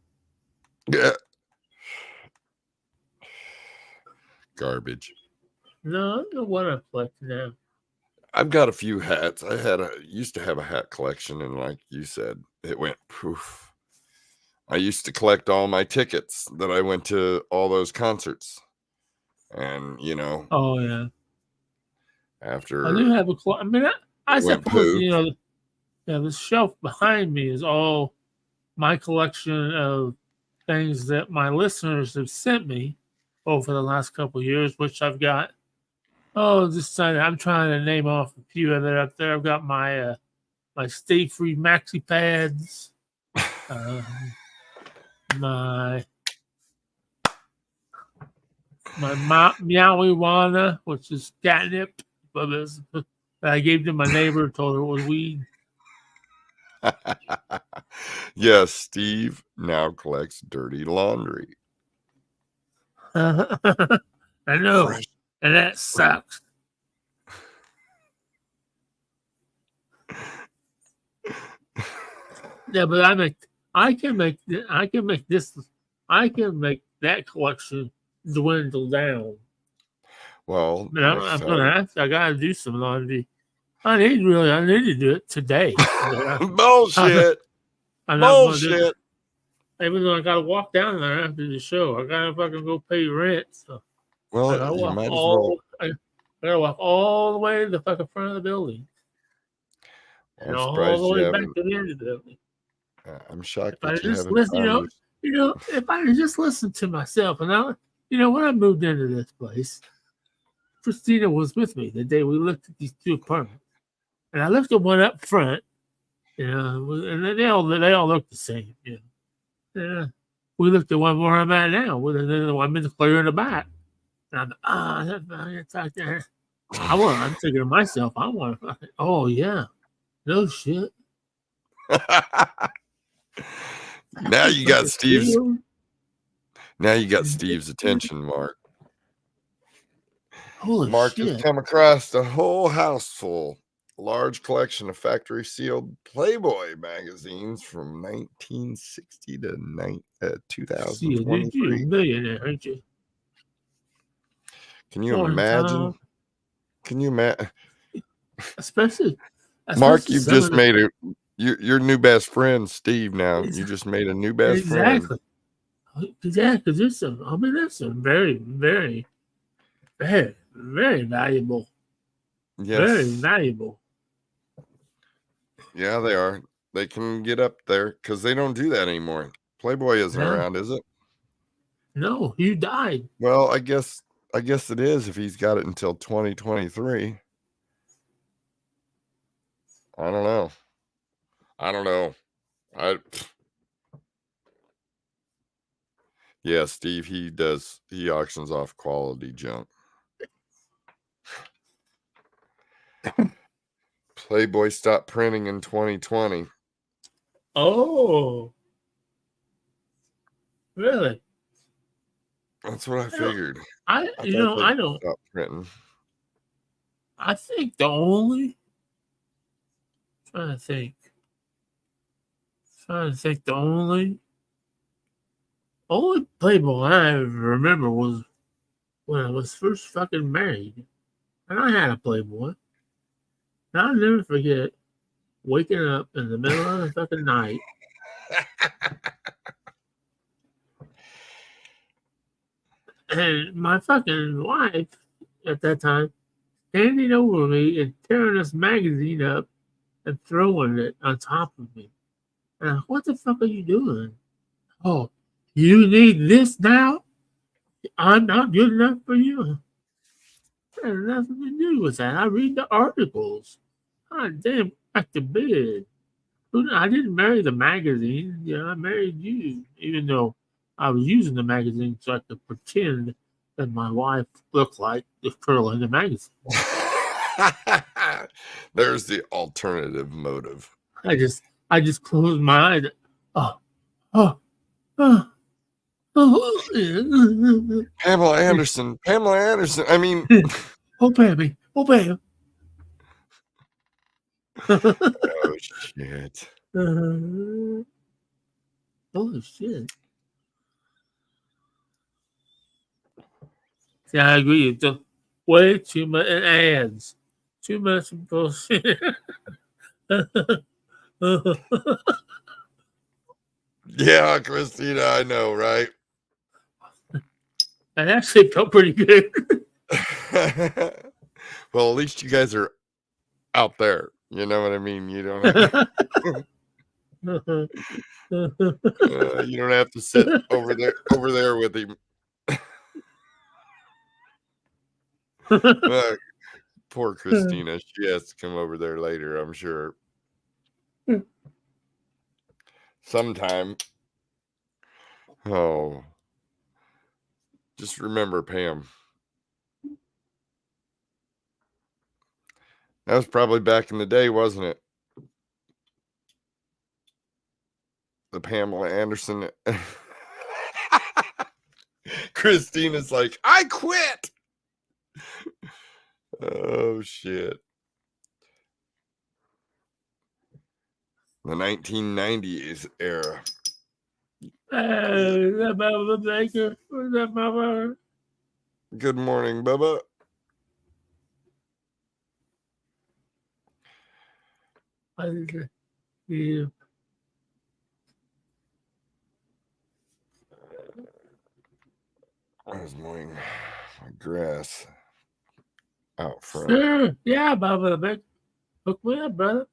Yeah. Garbage. No, I don't know what I collect now. I've got a few hats. I used to have a hat collection, and like you said, it went poof. I used to collect all my tickets that I went to all those concerts. And, Oh yeah, I after do have a. I mean, I it went suppose poof. the shelf behind me is all my collection of things that my listeners have sent me over the last couple of years, which I've got. Oh, I'm trying to name off a few of it up there. I've got my my Stay Free maxi pads, my Meowie Wana, which is catnip, but I gave to my neighbor, told her it was weed. Yes, Steve now collects dirty laundry. I know, Fresh. and that sucks. Yeah, but I can make that collection dwindle down. Well, But I'm gonna I gotta do some laundry. I need to do it today. bullshit. I'm not gonna do it. Bullshit. Even though I gotta walk down there after the show, I gotta fucking go pay rent. So I Well, gotta you walk might as well. I gotta walk all the way to the fucking front of the building and I'm all surprised the you way back haven't. to the end of the building. I'm shocked If I that you just haven't listen, found your. if I just listen to myself, and when I moved into this place, Christina was with me the day we looked at these two apartments, and I looked at one up front, and they all look the same, Yeah, we looked at one where I'm at now, with the one in the clear in the back, and it's like that. I'm thinking to myself, oh yeah, no shit. Now you got Steve's. Steal. Now you got Steve's attention, Mark. Holy Mark shit. has come across a whole house full, large collection of factory sealed Playboy magazines from 1960 to 2023. You're a millionaire, aren't you? Can you Morning, imagine? Tom. Can you imagine? Especially Mark, you've some just of made your new best friend, Steve. Now you just made a new best friend. Yeah, because there's some very, very, very, very valuable. Yes. Very valuable. Yeah, they are. They can get up there because they don't do that anymore. Playboy isn't around, is it? No, you died. Well, I guess it is if he's got it until 2023. I don't know. Yeah, Steve, he auctions off quality junk. Playboy stopped printing in 2020. Oh. Really? That's what I figured. I don't stop printing. I think the only trying to think the only Playboy I remember was when I was first fucking married. And I had a Playboy. And I'll never forget waking up in the middle of the fucking night. And my fucking wife at that time standing over me and tearing this magazine up and throwing it on top of me. And what the fuck are you doing? Oh, you need this now? I'm not good enough for you. That has nothing to do with that. I read the articles. God damn, back to bed. I didn't marry the magazine. I married you, even though I was using the magazine so I could pretend that my wife looked like the girl in the magazine. There's the alternative motive. I just closed my eyes. Oh. Pamela Anderson. I mean, Pammy. Oh shit. Holy shit. See, I agree. It's just way too much ads. Too much bullshit. Yeah, Christina, I know, right? And actually felt pretty good. Well, at least you guys are out there. You know what I mean? You don't have, you don't have to sit over there with him. Poor Christina. She has to come over there later, I'm sure. Sometime. Oh. Just remember, Pam. That was probably back in the day, wasn't it? The Pamela Anderson. Christina's like, I quit. Oh, shit. The 1990s era. Is that Bubba Baker? Is that Bubba? Good morning, Bubba. Yeah. I was mowing my grass out front. Sure. Yeah, Bubba Baker. Hook me up, brother.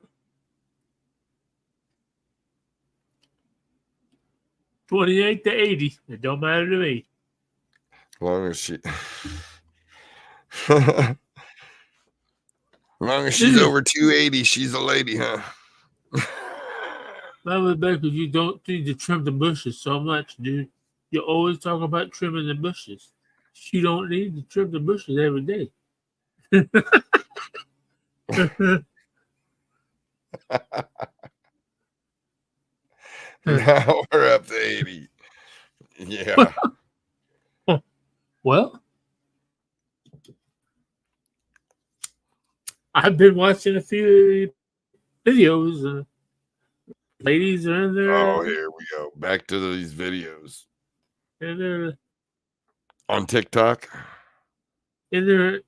28 to 80. It don't matter to me. As long as she... as long as she's over 280, she's a lady, huh? Bubba Baker, you don't need to trim the bushes so much, dude. You always talk about trimming the bushes. You don't need to trim the bushes every day. Now we're up to 80. Yeah. Well, I've been watching a few videos. Ladies are in there. Oh, here we go. Back to these videos. And they're on TikTok. In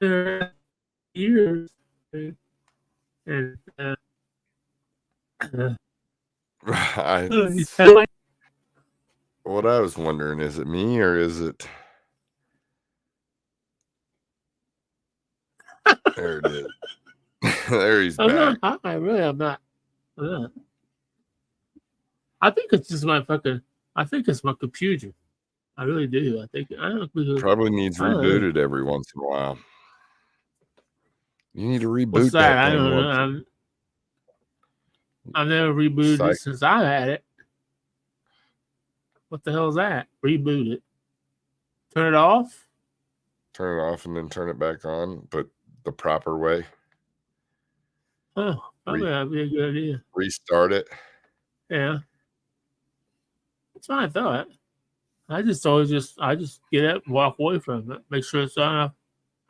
their years, and what I was wondering, is it me or is it? There it is. There he's back. I'm not. I think it's just my I think it's my computer. I really do. I don't probably needs rebooted every once in a while. You need to reboot What's that? I thing don't know. I've never rebooted it since I had it. What the hell is that? Reboot it. Turn it off? Turn it off and then turn it back on, but the proper way. Oh, probably that'd be a good idea. Restart it. Yeah. That's what I thought. I just get up and walk away from it. Make sure it's on enough.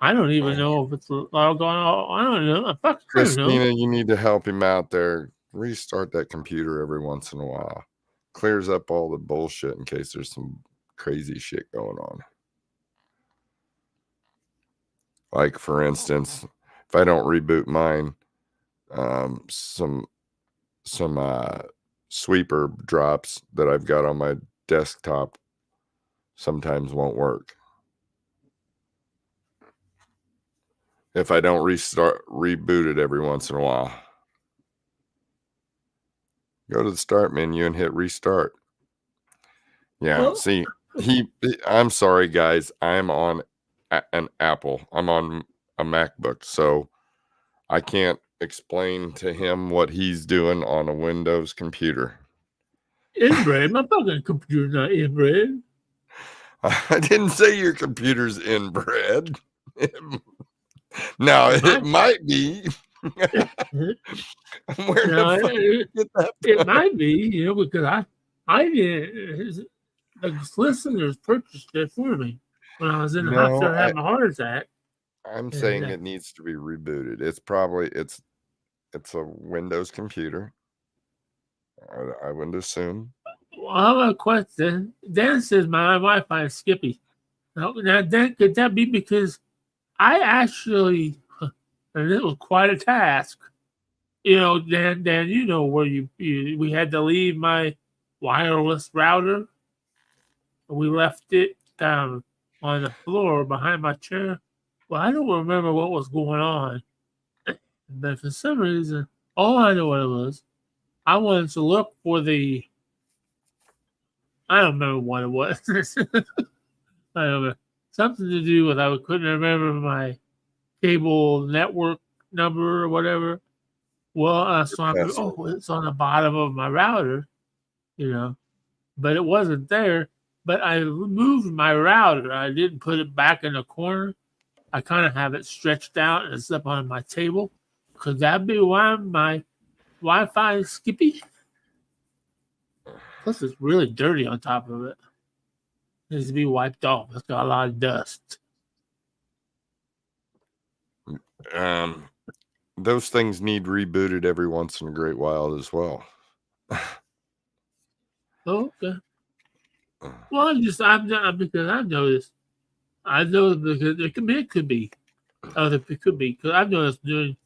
I don't even know if it's all going on. I don't know. Christina, you need to help him out there. Restart that computer every once in a while. Clears up all the bullshit in case there's some crazy shit going on. Like, for instance, if I don't reboot mine, some sweeper drops that I've got on my desktop sometimes won't work. If I don't reboot it every once in a while. Go to the start menu and hit restart. Yeah, see, I'm sorry, guys. I'm on an Apple. I'm on a MacBook, so I can't explain to him what he's doing on a Windows computer. Inbred? My fucking computer's not inbred. I didn't say your computer's inbred. Now, it might be. It might be, because I didn't. The listeners purchased it for me when I was in the hospital having a heart attack. I'm saying it needs to be rebooted. It's probably it's a Windows computer. I wouldn't assume. Well, I have a question. Dan says my Wi-Fi is skippy. Now, Dan, could that be because I actually, and it was quite a task, Dan, you know where we had to leave my wireless router. We left it down on the floor behind my chair. Well, I don't remember what was going on, but for some reason, all I know what it was, I wanted to look for the. I don't remember what it was. I don't know. Something to do with I couldn't remember my cable network number or whatever. Well, so I'm, Password. it's on the bottom of my router, but it wasn't there. But I removed my router. I didn't put it back in the corner. I kind of have it stretched out and it's up on my table. Could that be why my Wi-Fi is skippy? Plus, it's really dirty on top of it. It needs to be wiped off. It's got a lot of dust. Those things need rebooted every once in a great while as well. Okay. Well, I'm not because I've noticed. I know because it could be. It could be because I've noticed doing.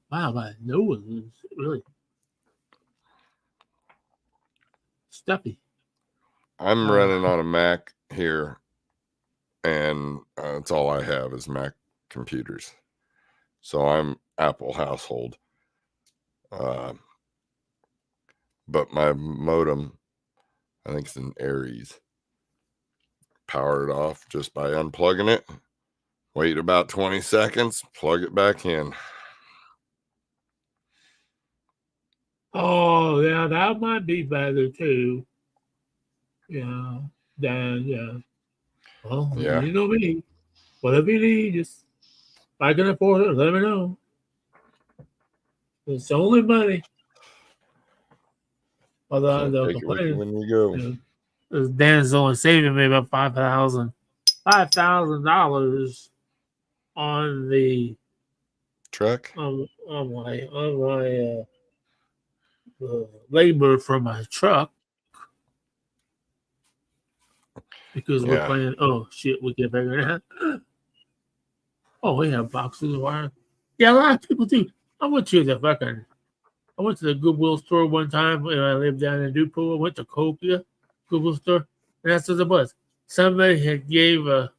Wow, my nose is really stuffy. I'm running on a Mac here, and that's all I have is Mac computers. So I'm Apple household. But my modem, I think it's an Aries. Power it off just by unplugging it. Wait about 20 seconds, plug it back in. Oh, yeah, that might be better too. Yeah, Dan, yeah. Well, Yeah. you know me. Whatever you need, just if I can afford it, let me know. It's only money. Although Can't they'll take it with you complain. when you go. Dan's only saving me about $5,000 on the Truck? on my labor for my truck because we're playing. Oh shit, we can figure it out. Oh, we have boxes of wire. Yeah, a lot of people do. I went to the Goodwill store one time when I lived down in Dupo. I went to Copia Goodwill store, and that's what it was. Somebody had gave a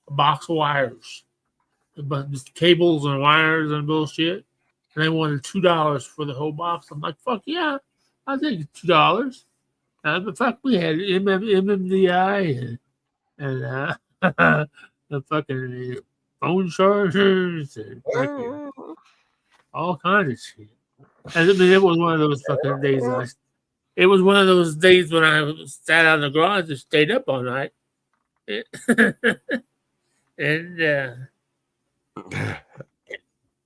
box of wires, but just cables and wires and bullshit. And they wanted $2 for the whole box. I'm like, fuck yeah, I'll take $2. But fuck, we had MMDI and the fucking phone chargers and fucking all kinds of shit. And I mean, it was one of those fucking days. It was one of those days when I sat out in the garage and stayed up all night. And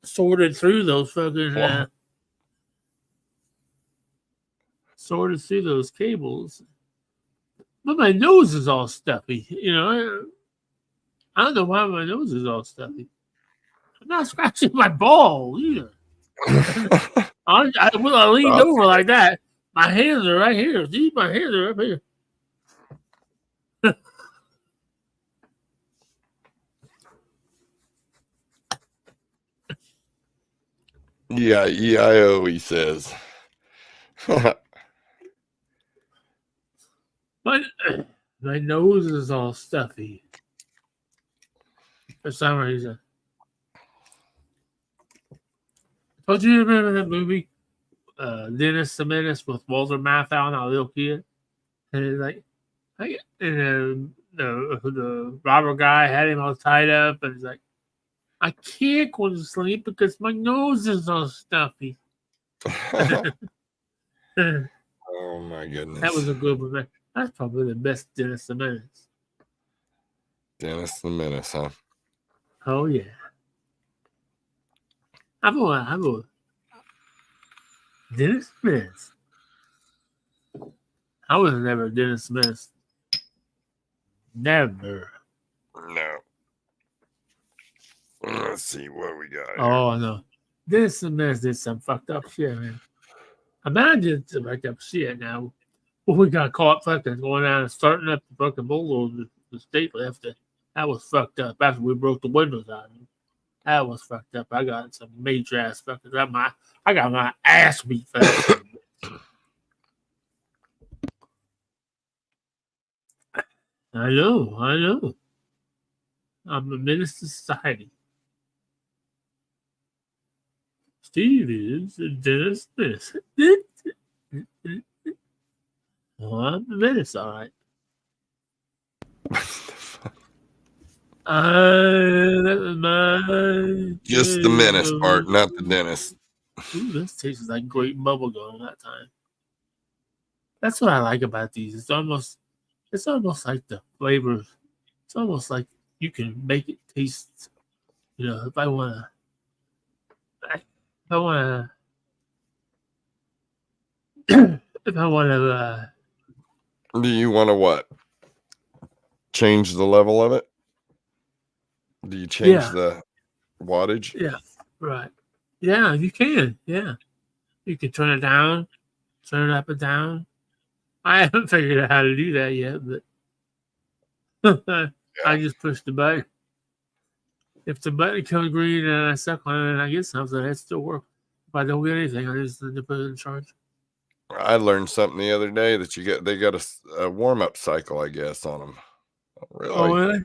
sorted through those fucking sorted through those cables. But my nose is all stuffy, I don't know why my nose is all stuffy. I'm not scratching my ball either. I leaned over like that. My hands are right here. See, my hands are up here. Yeah, EIO, he says. My nose is all stuffy for some reason. Don't you remember that movie, Dennis the Menace with Walter Matthau and a little kid? And it's like, and the robber guy had him all tied up, and he's like, I can't go to sleep because my nose is all stuffy. Oh my goodness. That was a good one. That's probably the best Dennis the Menace. Dennis the Menace, huh? Oh yeah. I'm a Dennis Menace. I was never Dennis Menace. Never. No. Let's see what we got. Oh no. Dennis the Menace did some fucked up shit, man. Imagine some fucked up shit now. Well, we got caught fucking going out and starting up the fucking bulldozer the state left it. That was fucked up after we broke the windows out of it. That was fucked up. I got some major ass fuckers. I got my ass beat for that son of a bitch. I know. I'm a menace to society. Steve is a Dennis Menace. Oh, I'm a menace, all right. That was my Just the menace part, not the dentist. Ooh, this tastes like great bubble gum that time. That's what I like about these. It's almost like the flavor. It's almost like you can make it taste. You know, if I wanna, if I wanna, Do you want to what? Change the level of it? Do you change yeah, the wattage? yeah, right, yeah, you can, yeah, you can turn it down, turn it up and down. I haven't figured out how to do that yet, but I just push the button. If the button comes green and I suck on it and I get something, it still works. If I don't get anything, I just need to put it in charge. I learned something the other day that they got a warm up cycle, I guess, on them. Really? Oh, really?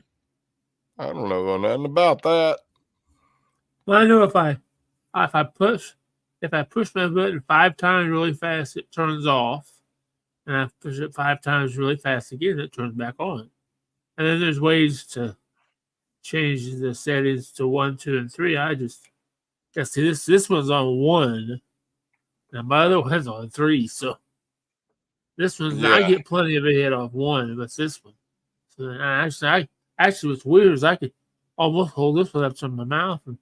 I don't know nothing about that. Well, I know if I push my button 5 times really fast, it turns off, and I push it 5 times really fast again, it turns back on. And then there's ways to change the settings to 1, 2, and 3. See this one's on 1, and my other one's on 3. So this one's I Yeah. get plenty of a hit off 1, but it's this one. So actually what's weird is I could almost hold this one up to my mouth and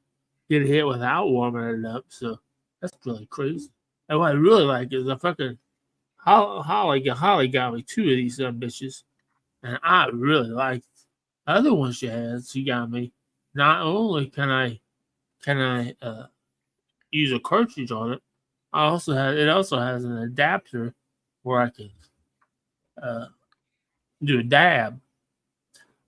get a hit without warming it up. So that's really crazy. And what I really like is a fucking Holly got me 2 of these bitches, and I really like the other one she got me. Not only can I use a cartridge on it, it also has an adapter where I can do a dab.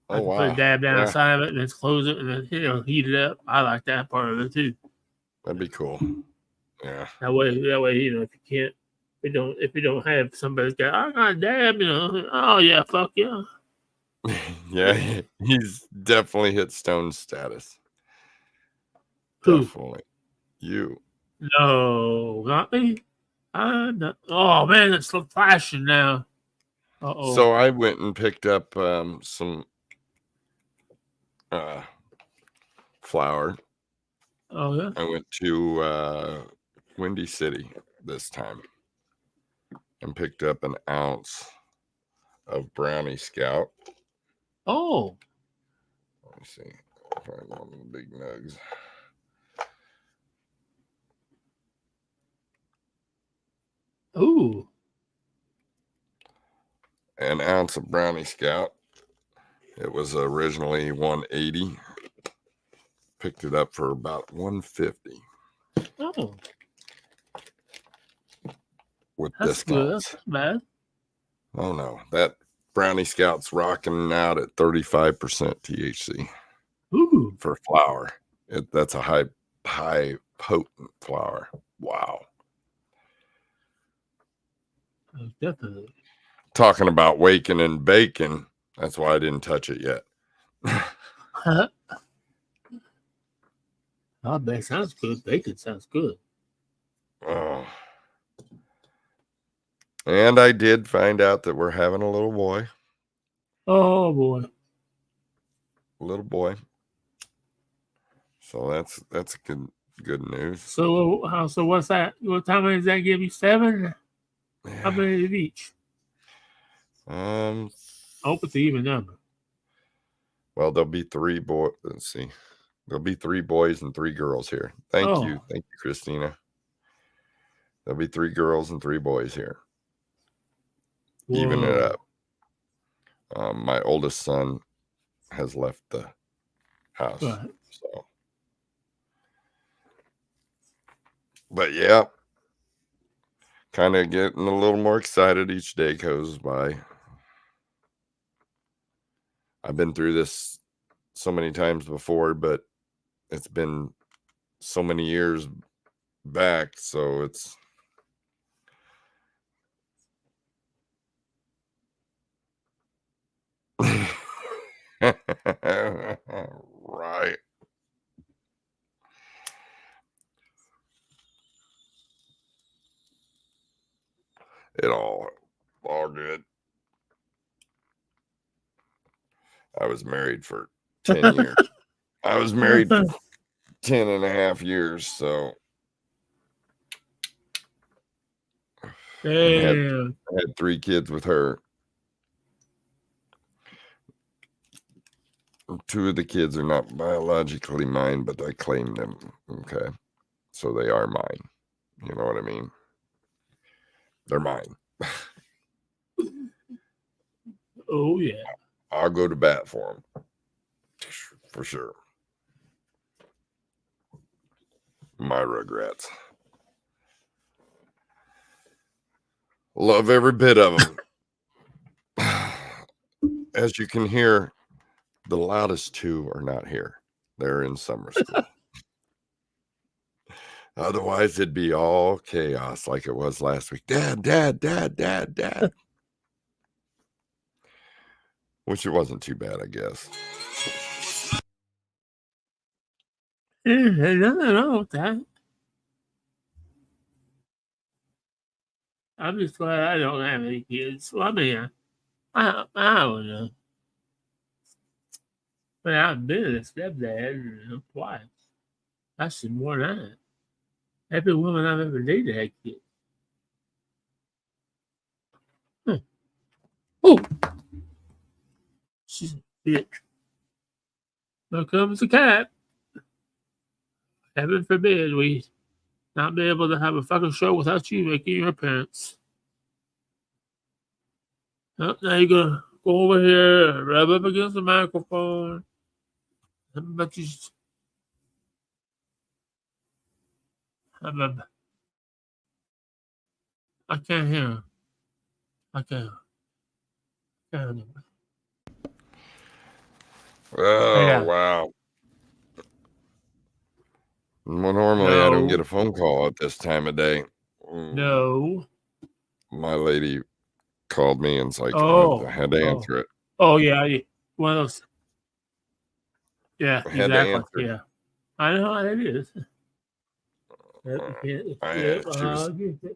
I Oh, can put a wow. dab down Yeah, inside of it and then close it and then heat it up. I like that part of it too. that'd be cool. Yeah. That way, if you can't, if you don't have somebody's got, I got a dab, oh yeah, fuck yeah. Yeah, he's definitely hit stone status. Who? Definitely. You. No, not me. I'm not. Oh man, it's flashing now. Uh-oh. So I went and picked up some flour. Oh yeah. I went to Windy City this time and picked up an ounce of Brownie Scout. Oh. Let me see if I want the big nugs. Ooh. An ounce of Brownie Scout. It was originally $180. Picked it up for about $150. Oh. With That's good. discounts. That's bad. Oh no, that Brownie Scout's rocking out at 35% THC. Ooh. For flour. That's a high potent flour. Wow. Oh, definitely. Talking about waking and baking. That's why I didn't touch it yet. Oh, that sounds good. Bacon sounds good. Oh. And I did find out that we're having a little boy. Oh boy. Little boy. So that's good news. So what's that? How many does that give you? 7? Yeah. How many of each? I hope it's an even number. Well, there'll be 3 boys. Let's see. There'll be 3 boys and 3 girls here. Thank you, Christina. There'll be 3 girls and 3 boys here. Whoa. Even it up. My oldest son has left the house. Right. So, but yeah, kind of getting a little more excited each day goes by. I've been through this so many times before, but it's been so many years back, so it's right. It all good. I was married for 10 years. I was married for 10 and a half years, so and had 3 kids with her. 2 of the kids are not biologically mine, but I claimed them. Okay. So they are mine. You know what I mean? They're mine. Oh, yeah. I'll go to bat for them. For sure. My regrets. Love every bit of them. As you can hear, the loudest 2 are not here. They're in summer school. Otherwise, it'd be all chaos like it was last week. Dad, dad, dad, dad, dad. Which it wasn't too bad, I guess. There's nothing wrong with that. I'm just glad I don't have any kids. Well, I mean, I don't know. But I've been a stepdad twice. That's more than that. Every woman I've ever dated had kids. Oh, she's a bitch. Here comes the cat. Heaven forbid we not be able to have a fucking show without you making your appearance. Oh, now you're gonna go over here, rub up against the microphone. But you, I can't hear him. I can't. Oh, Yeah. wow. Well, normally I don't get a phone call at this time of day. No. My lady called me and it's like, I had to answer it. Oh, yeah. One of those. Yeah, I had to answer exactly. Yeah. I know how it is.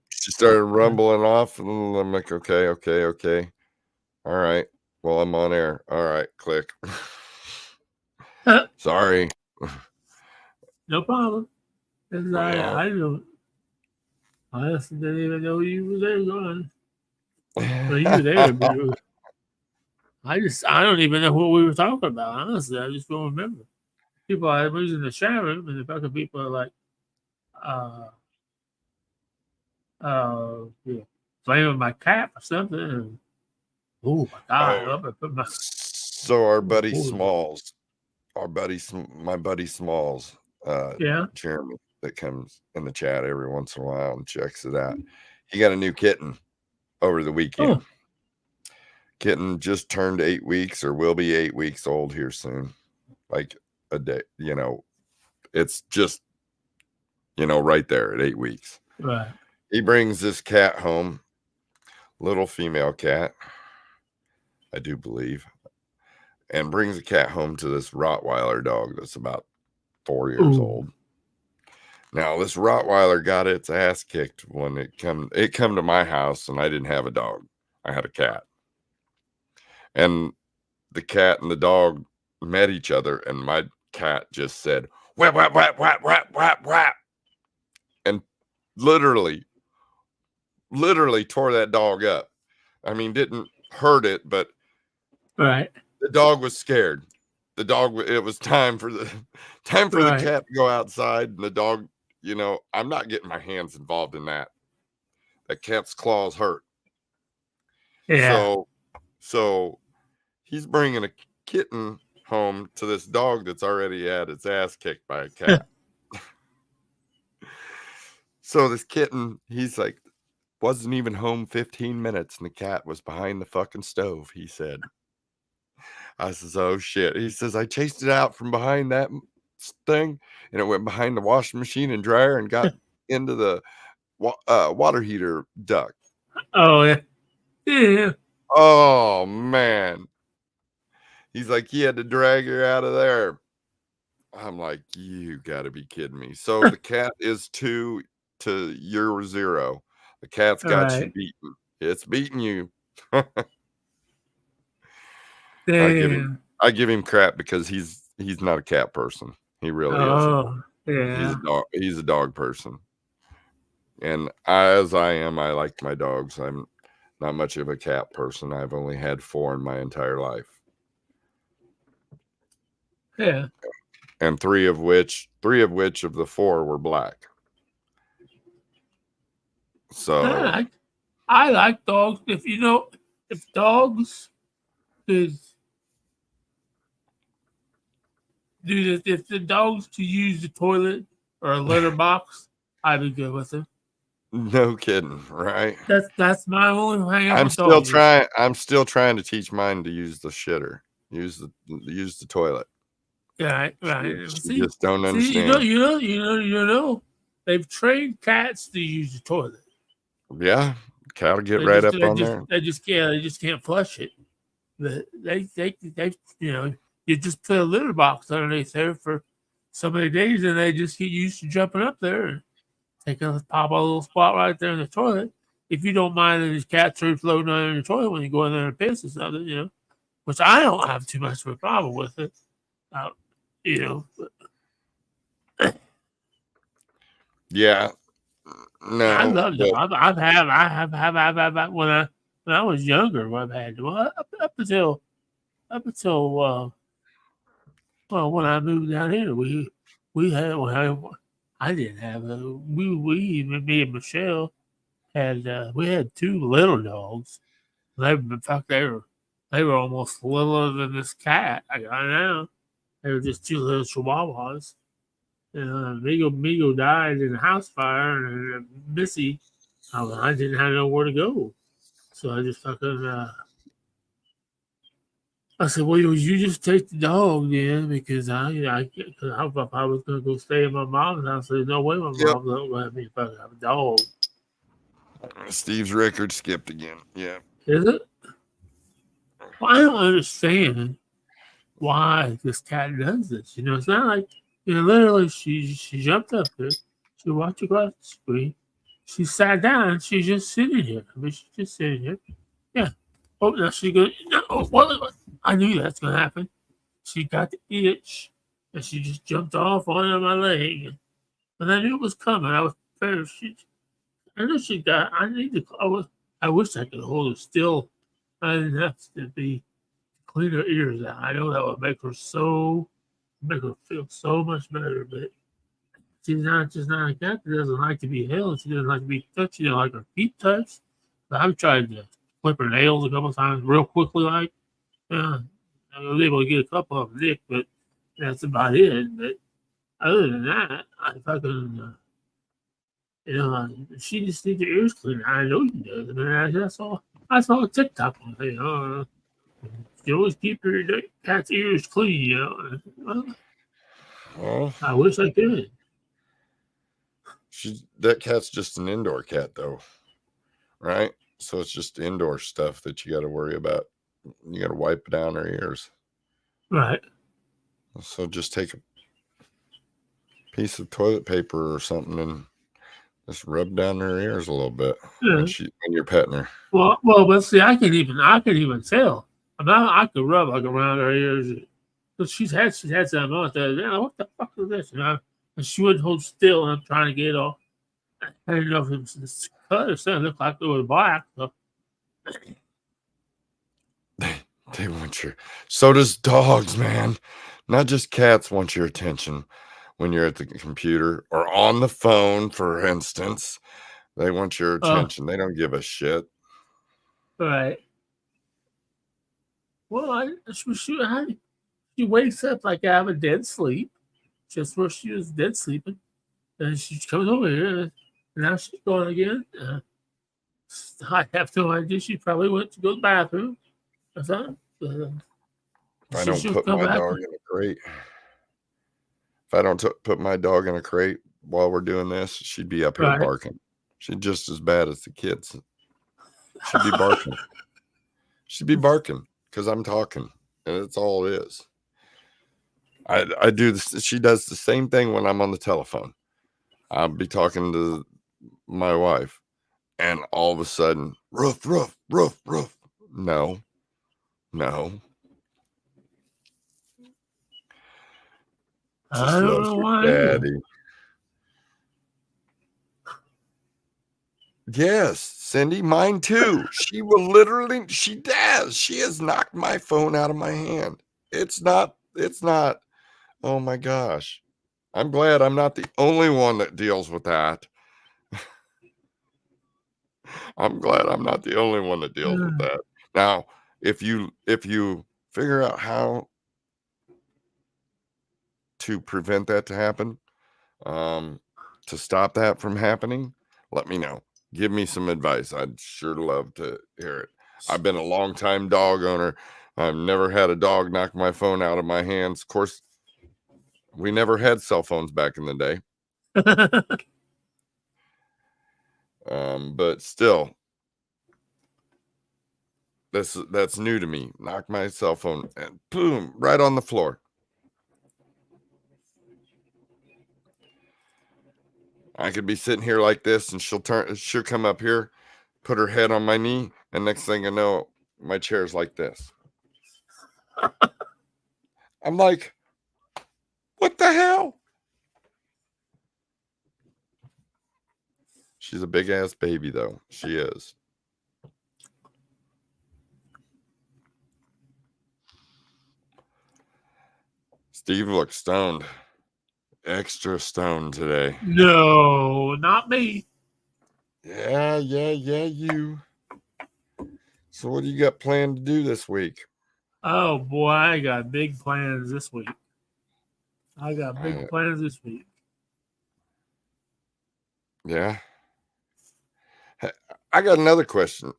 She started rumbling off, and I'm like, okay. All right. Well, I'm on air. All right, click. Sorry. No problem. I don't. I honestly didn't even know you were there going. Well, you were there, but I don't even know what we were talking about. Honestly, I just don't remember. I was in the shower room, and the fucking people are like, playing with my cap or something. And, oh my God! So our buddy Smalls, my buddy Smalls, Jeremy, that comes in the chat every once in a while and checks it out. He got a new kitten over the weekend. Oh. Kitten just turned 8 weeks, or will be 8 weeks old here soon. Like a day, it's just, right there at 8 weeks. Right. He brings this cat home, little female cat, I do believe, and brings a cat home to this Rottweiler dog that's about 4 years old. Now, this Rottweiler got its ass kicked when it come to my house, and I didn't have a dog. I had a cat. And the cat and the dog met each other, and my cat just said, whap, whap, whap, whap, whap, whap, whap. And literally tore that dog up. I mean, didn't hurt it, but right. The dog was scared. It was time for the cat to go outside, and the dog, I'm not getting my hands involved in that. That cat's claws hurt. Yeah. So he's bringing a kitten home to this dog that's already had its ass kicked by a cat. So this kitten, he's like, wasn't even home 15 minutes, and the cat was behind the fucking stove, he said. I says, oh shit. He says, I chased it out from behind that thing, and it went behind the washing machine and dryer and got into the water heater duct. Oh yeah, yeah. Oh man. He's like, he had to drag her out of there. I'm like, you gotta be kidding me. So the cat is 2 to you're 0. The cat's got you Right. beaten. It's beating you. Damn. I give him crap because he's not a cat person. He really isn't. Oh yeah. He's a dog person. And as I am, I like my dogs. I'm not much of a cat person. I've only had 4 in my entire life. Yeah. And 3 of which of the 4 were black. So I like dogs. If dogs could do this, if the dogs could use the toilet or a litter box, I'd be good with them. no kidding, right? That's my only hang up I'm with still dogs. trying. I'm still trying to teach mine to use the shitter, use the toilet. Yeah, right. She just don't understand. You know, they've trained cats to use the toilet. Yeah, cat will get right up on there. They just can't flush it. But they you just put a litter box underneath there for so many days, and they just get used to jumping up there and pop a little spot right there in the toilet. If you don't mind that these cats are floating under the toilet when you go in there and piss or something, which I don't have too much of a problem with it. Yeah, no, I love them. I've had when I was younger. I've had them up until when I moved down here. We had I didn't have me and Michelle had we had 2 little dogs. In fact, they were almost littler than this cat I got now. They were just 2 little chihuahuas. Migo died in a house fire, and Missy, I didn't have nowhere to go, so I just fucking. I said, "Well, you just take the dog then, because cause I was gonna go stay in my mom's house." I said, "No way, my mom's not gonna let me fucking have a dog." Steve's record skipped again. Yeah, Is it? Well, I don't understand why this cat does this. It's not like literally she jumped up there, she walked across the screen, she sat down, and she's just sitting here. I mean, she's just sitting here. Yeah. Oh, now she goes. No, what? I knew that's gonna happen. She got the itch, and she just jumped off onto my leg, and I knew it was coming. I was prepared. I know she got. I wish I could hold her still. I didn't have to be clean her ears out. I know that would make her feel so much better, but she's just not like that. She doesn't like to be held. She doesn't like to be touched. She doesn't like her feet touched. But I've tried to clip her nails a couple times real quickly, like, I was able to get a couple of them licked, but that's about it. But other than that, I fucking, she just needs her ears cleaned. I know she does. I mean, I saw a TikTok on it. You always keep your cat's ears clean, well, I wish I could. That cat's just an indoor cat, though, right? So it's just indoor stuff that you got to worry about. You got to wipe down her ears. Right. So just take a piece of toilet paper or something and just rub down her ears a little bit when you're petting her. Well, but see, I can even tell. I could rub like around her ears. Because she's had some on there. What the fuck is this? And she wouldn't hold still, and I'm trying to get it off. I didn't know if it was cut or something. It looked like it was black. So. They want so does dogs, man. Not just cats want your attention when you're at the computer or on the phone, for instance. They want your attention. They don't give a shit. Right. Well, she wakes up like out of a dead sleep, just where she was dead sleeping. And she comes over here, and now she's going again. I have no idea. She probably went to go to the bathroom or something. I don't put my dog in a crate. if I don't put my dog in a crate while we're doing this, she'd be up here Right. barking. She's just as bad as the kids. She'd be barking. She'd be barking because I'm talking, and that's all it is. I do this. She does the same thing when I'm on the telephone. I'll be talking to my wife, and all of a sudden, roof, roof, roof, roof. No. I Just don't loves know her why either. daddy. Yes, Cindy, mine too. She will literally, she does. She has knocked my phone out of my hand. It's not, oh my gosh. I'm glad I'm not the only one that deals with that. I'm glad I'm not the only one that deals with that. Now, if you figure out how to prevent that to happen, to stop that from happening, let me know. Give me some advice. I'd sure love to hear it. I've been a long time dog owner. I've never had a dog knock my phone out of my hands. Of course, we never had cell phones back in the day. But still, that's new to me. Knock my cell phone and boom, right on the floor. I could be sitting here like this, and she'll come up here, put her head on my knee, and next thing I know, my chair's like this. I'm like, what the hell? She's a big ass baby, though. She is. Steve looks stoned. Extra stoned today. No, not me. Yeah, you. So what do you got planned to do this week? Oh boy, I got big plans this week. Yeah. I got another question.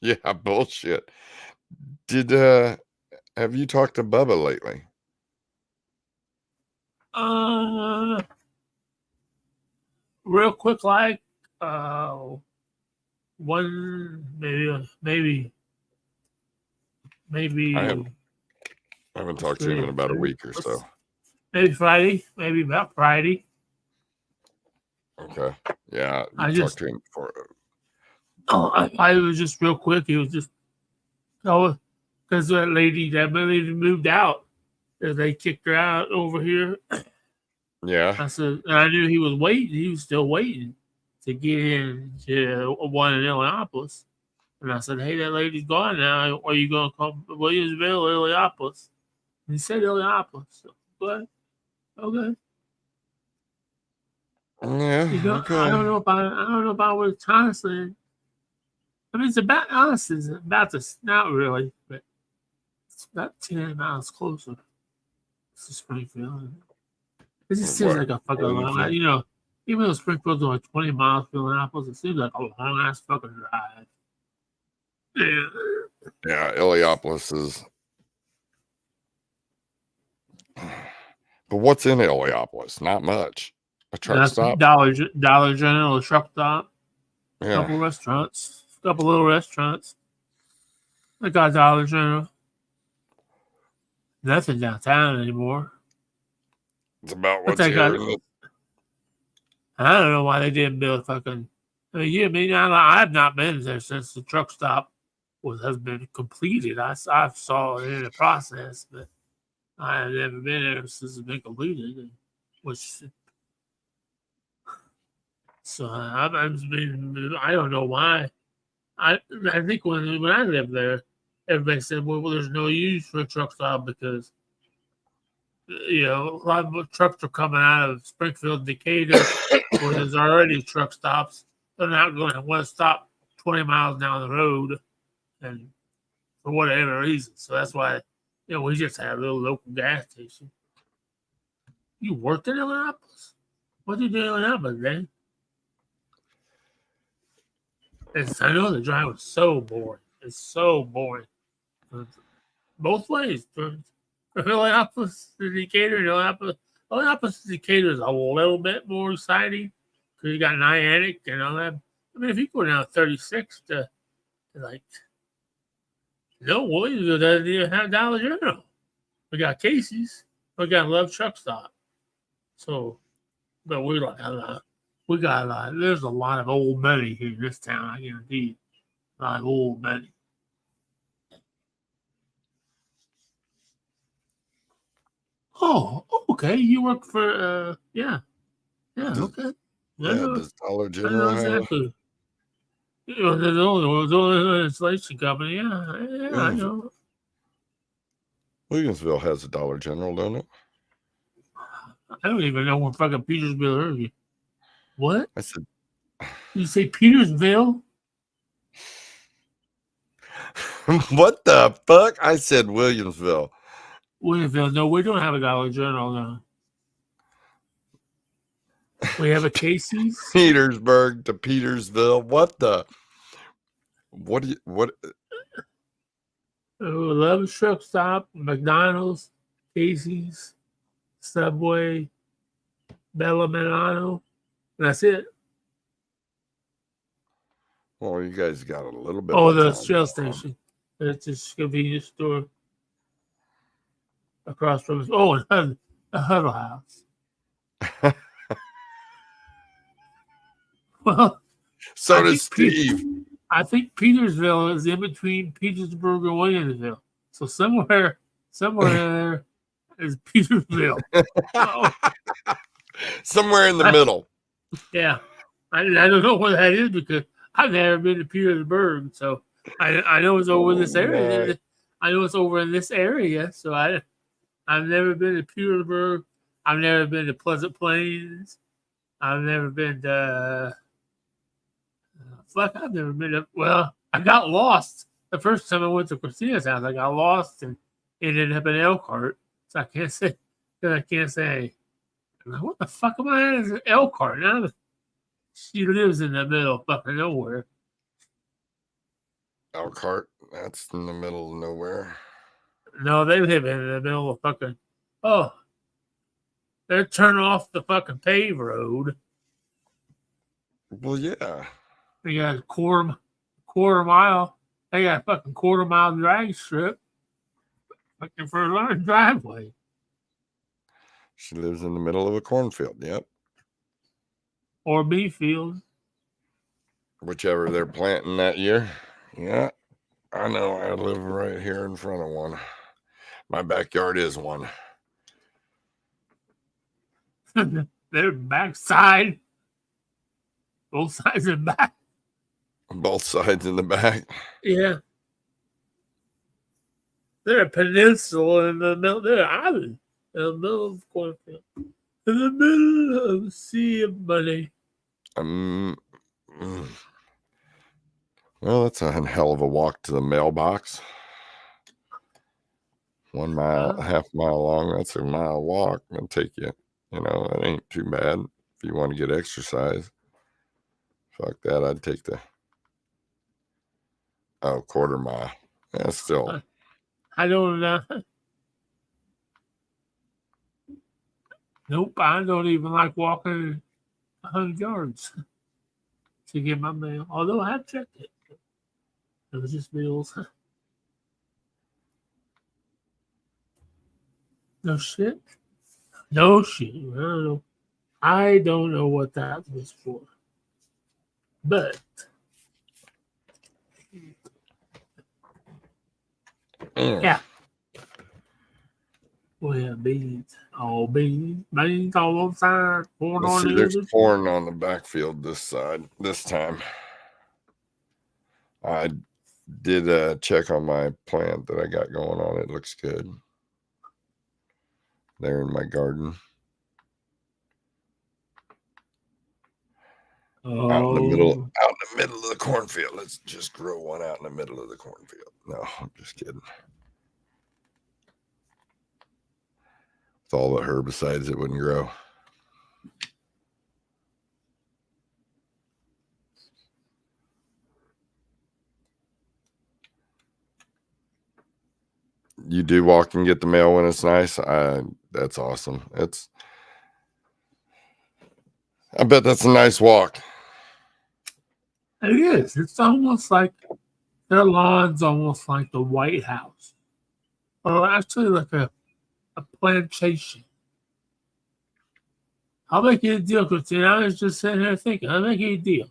Yeah, bullshit. Have you talked to Bubba lately? Real quick, like, one maybe. I haven't talked to him in about a week or so. Maybe Friday. Maybe about Friday. Okay. Yeah, I talked to him before. I was just real quick. He was just because that lady moved out. They kicked her out over here. Yeah. I said, and I knew he was waiting. He was still waiting to get into one in Illinois. And I said, hey, that lady's gone now. Are you going to come to Williamsville or Illinois? And he said Illinois. So, but, okay. Yeah. Okay. I don't know about what it's honestly. I mean, it's about this, not really, but it's about 10 miles closer to Springfield. It just seems like a fucking long, even though Springfield's only 20 miles from Indianapolis, it seems like a long ass fucking drive. Yeah, Illiopolis is. But what's in Illiopolis? Not much. A truck stop. Dollar General, a truck stop. Yeah. Couple little restaurants. I got Dollar General. Nothing downtown anymore. It's about what's here. I don't know why they didn't build fucking. I've not been there since the truck stop has been completed. I saw it in the process, but I have never been there since it's been completed. So I don't know why. I think when I lived there, everybody said, well, there's no use for a truck stop because a lot of trucks are coming out of Springfield, Decatur, where there's already truck stops. They're not going to want to stop 20 miles down the road, and for whatever reason. So that's why, we just had a little local gas station. You worked in Illinois? What did you do in Illinois, man? I know the drive was so boring. It's so boring. Both ways. From Illinois to Decatur, Illinois Well, opposite Decatur is a little bit more exciting because you got Niantic and all that. I mean, if you go down 36 to like, no, Williamsville doesn't even have Dollar General. We got Casey's. We got Love Truck Stop. So, but we got a lot. We got a lot. There's a lot of old money here in this town. I guarantee you, a lot of old money. Oh, okay. You work for yeah, okay. Does Dollar I General know have? exactly. You know, the only installation company. Yeah, I know. Williamsville has a Dollar General, don't it? I don't even know where fucking Petersville is. What? I said, You say Petersville? what the fuck? I said Williamsville. Williamsville. No, we don't have a Dollar General now. We have a Casey's. Petersburg to Petersville. What the? What do you, what? Love Truck Stop, McDonald's, Casey's, Subway, Bella Milano. That's it. Well, you guys got a little bit. Oh, of the town Shell going on. Station. It's a convenience store across from us. Oh, and the Huddle House. Well, So I does think Steve. I think Petersville is in between Petersburg and Williamsville. So somewhere there is Petersville. Oh, Somewhere in the middle. yeah. I don't know where that is because I've never been to Petersburg. So I know it's over this area. Right. I know it's over in this area. So I've never been to Petersburg. I've never been to Pleasant Plains. I've never been to I've never been to. Well, I got lost the first time I went to Christina's house. I got lost and ended up in Elkhart. So I can't say. What the fuck am I at? Is Elkhart? Now she lives in the middle of fucking nowhere. Elkhart. That's in the middle of nowhere. No, they live in the middle of fucking. Oh, they're turning off the fucking paved road. Well, yeah. They got a quarter mile. They got a fucking quarter-mile drag strip. Fucking for a large driveway. She lives in the middle of a cornfield. Yep. Or beef field. Whichever they're planting that year. Yeah. I know. I live right here in front of one. My backyard is one. Their backside. Both sides and back. Both sides in the back. Yeah. They're a peninsula in the middle. They're an island in the middle of the cornfield. In the middle of the sea of money. Well, that's a hell of a walk to the mailbox. 1 mile, half mile long. That's a mile walk. It'll take you. You know, that ain't too bad if you want to get exercise. Fuck that. I'd take the quarter mile. Yeah, still. I don't know. Nope, I don't even like walking 100 yards to get my mail. Although I have checked it. It was just bills. No shit. No shit. I don't know what that was for. But yeah. Well, yeah, beans. Oh, beans on one side, corn on the there's other. corn on the backfield this side this time. I did check on my plant that I got going on. It looks good. There in my garden. Out in the middle of the cornfield. Let's just grow one out in the middle of the cornfield. No, I'm just kidding. With all the herbicides, it wouldn't grow. You do walk and get the mail when it's nice. That's awesome. I bet that's a nice walk. It is. It's almost like their lawn's almost like the White House, or actually like a plantation. I'll make you a deal, Christine. I was just sitting here thinking, I'll make you a deal.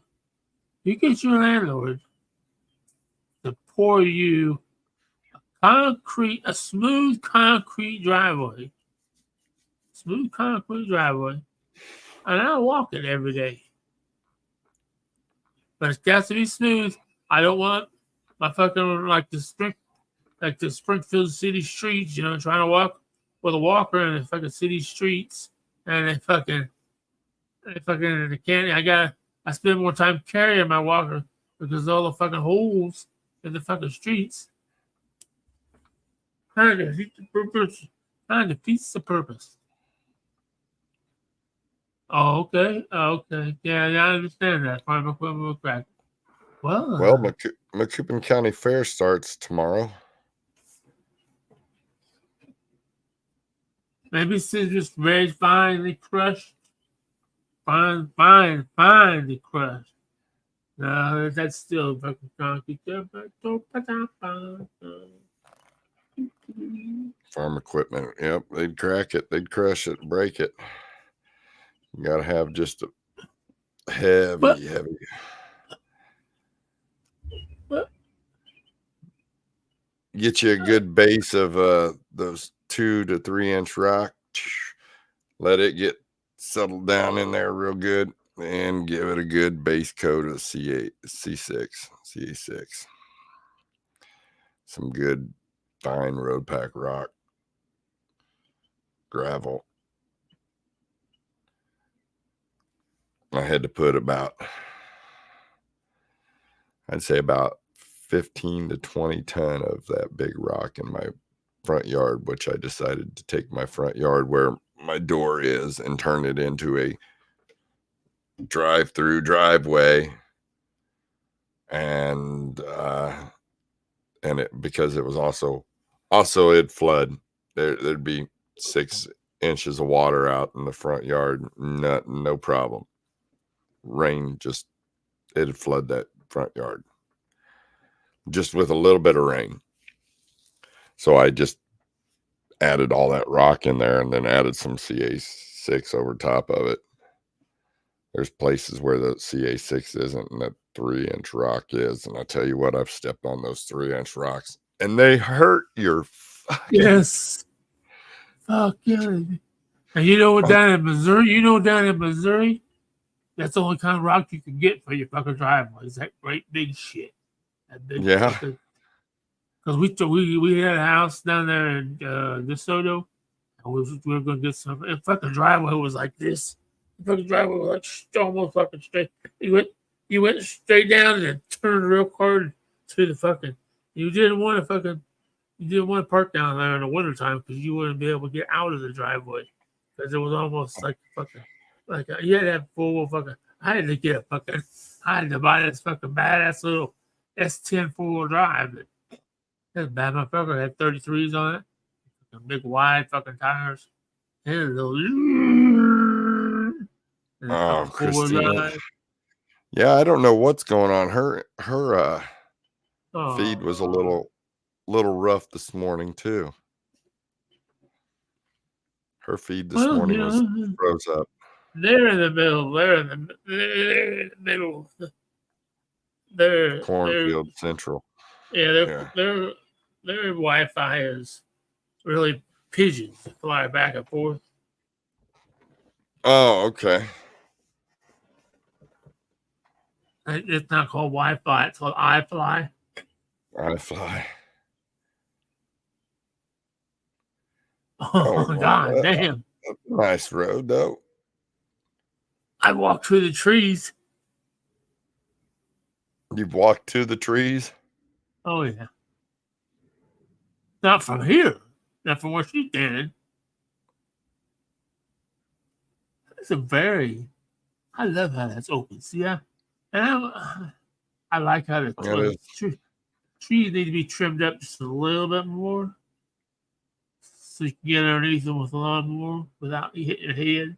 You get your landlord to pour you a smooth concrete driveway, and I'll walk it every day. But it's got to be smooth. I don't want my fucking like the Springfield city streets, trying to walk with a walker in the fucking city streets, and they can't. I spend more time carrying my walker because of all the fucking holes in the fucking streets. Kind of defeats the purpose. Kind of defeats the purpose. Oh, okay. Yeah, I understand that. Farm equipment crack. Well, Macoupin County Fair starts tomorrow. Maybe Citrus Red finally crushed. Finally crushed. No, that's still fucking concrete. Farm equipment. Yep, they'd crack it. They'd crush it, break it. You got to have just a heavy. Get you a good base of those 2 to 3 inch rock. Let it get settled down in there real good, and give it a good base coat of C8, CA6. Some good fine road pack rock, gravel. I had to put I'd say about 15 to 20 ton of that big rock in my front yard, which I decided to take my front yard where my door is and turn it into a drive-through driveway. And it, because it was also it'd flood. There'd be 6 inches of water out in the front yard. No problem. Rain, it'd flood that front yard just with a little bit of rain. So I just added all that rock in there and then added some CA6 over top of it. There's places where the CA6 isn't and that 3-inch rock is. And I tell you what, I've stepped on those 3-inch rocks and they hurt your fucking... Yes. Fuck yeah. And down in Missouri, that's the only kind of rock you can get for your fucking driveway. Is that great big shit. That big yeah. Because we had a house down there in DeSoto, and we were going to get some. And fucking driveway was like this. The fucking driveway was like almost fucking straight. You went straight down and then turned real hard to the fucking. You didn't want to park down there in the wintertime because you wouldn't be able to get out of the driveway because it was almost like fucking you had to have full fucking. I had to buy this fucking badass little S10 4-wheel drive. That bad motherfucker had 33s on it, big wide fucking tires, and Christina. Yeah, I don't know what's going on. Her feed was a little rough this morning too. Her feed this morning was froze up. They're in the middle. They're Cornfield Central. Yeah, their Wi-Fi is really pigeons that fly back and forth. Oh, okay. It's not called Wi-Fi. It's called iFly. iFly. Oh my God, damn. Nice road, though. I walked through the trees. You've walked to the trees? Oh, yeah. Not from here. Not from where she's standing. It's I love how that's open. See, and I like how the trees need to be trimmed up just a little bit more so you can get underneath them with a lawnmower without hitting your head.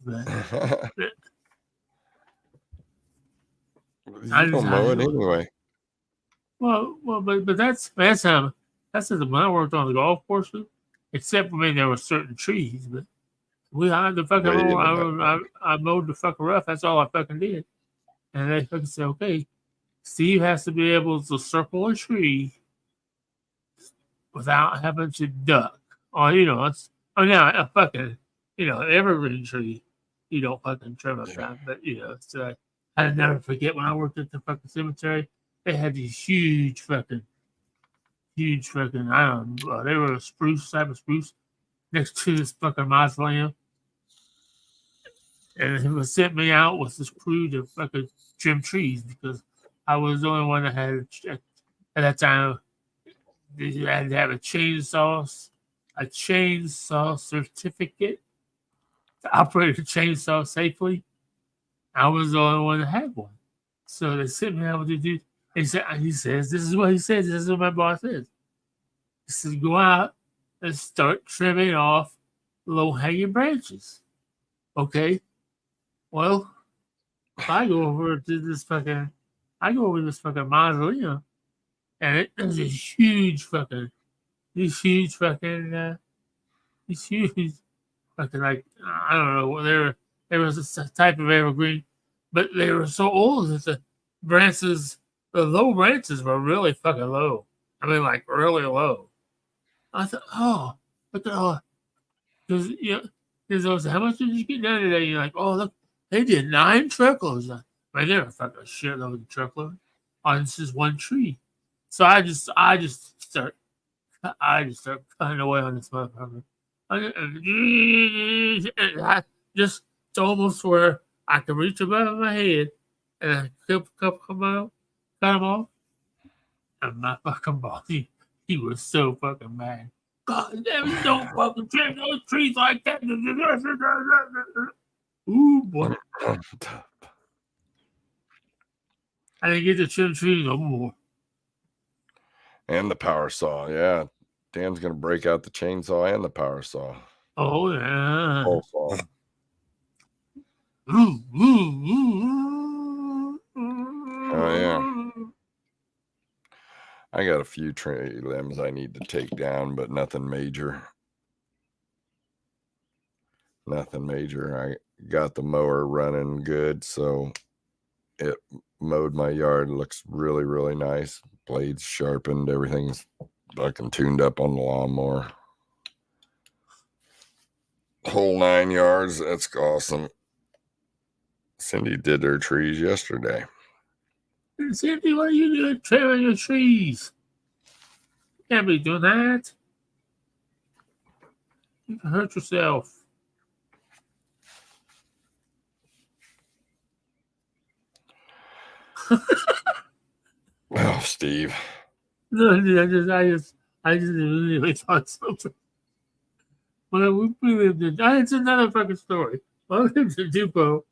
But You don't mow it anyway. Well, but that's how when I worked on the golf courses. Except for me, there were certain trees, but I the fucking Way in mow, the back. I mowed the fucking rough. That's all I fucking did. And they fucking said, okay, Steve has to be able to circle a tree without having to duck. Or now a fucking evergreen tree, you don't fucking trim them down. But it's I'll never forget when I worked at the fucking cemetery. They had these huge fucking I don't know, they were a type of spruce next to this fucking mausoleum. And he was sent me out with this crew to fucking trim trees because I was the only one that had at that time. You had to have a chainsaw certificate to operate a chainsaw safely. I was the only one that had one. So they sent me out to do. He says, this is what he says. This is what my boss says. He says, go out and start trimming off low-hanging branches. Okay. Well, I go over this fucking mausoleum, and there's these huge fucking like I don't know. There was a type of evergreen, but they were so old that the low branches were really fucking low. I mean, like really low. I thought, oh, look at all, because because how much did you get done today? You're like, oh look, they did 9 truckloads. I mean, they were fucking shitload of truckload on just one tree. So I just start cutting away on this motherfucker. I just it's almost where I could reach above my head and I come out, cut him off. And my fucking boss, he was so fucking mad. God damn it, don't fucking trim those trees like that. Ooh, boy. I didn't get to trim trees no more. And the power saw, yeah. Dan's gonna break out the chainsaw and the power saw. Oh yeah. Pole saw. Oh yeah. I got a few tree limbs I need to take down, but nothing major. Nothing major. I got the mower running good, so it mowed my yard. It looks really, really nice. Blades sharpened. Everything's fucking tuned up on the lawnmower. Whole 9 yards. That's awesome. Cindy did her trees yesterday. Cindy, what are you doing trimming your trees? You can't be doing that. You can hurt yourself. Oh, Steve. No, I just immediately thought something. When we lived in, it's another fucking story. When we lived in Dupont,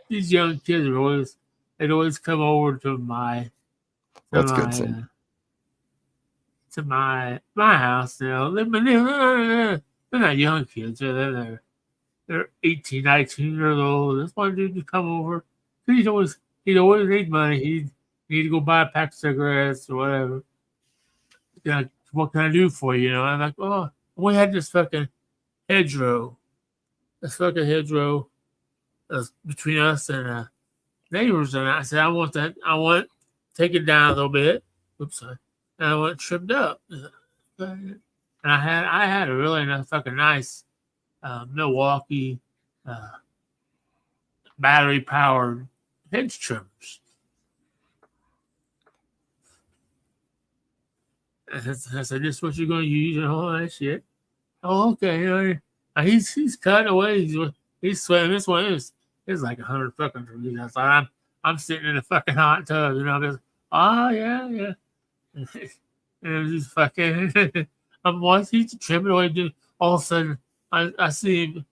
these young kids they'd always come over to my to my house. They're not young kids. They're 18, 19 years old. This one dude would come over. He'd always need money. He'd need to go buy a pack of cigarettes or whatever. What can I do for you? I'm like, oh, we had this fucking hedgerow. This fucking hedgerow between us and neighbors, and I said, I want take it down a little bit. Oops, sorry. And I want it trimmed up. And I had a really fucking nice Milwaukee battery powered hedge trimmers. And I said, this is what you're going to use and all that shit. Oh, okay. He's cutting away. He's sweating. This one is like 100 fucking degrees outside. I'm sitting in a fucking hot tub, just, oh yeah. And it was just fucking. I'm watching he's trimming away. Dude. All of a sudden, I see him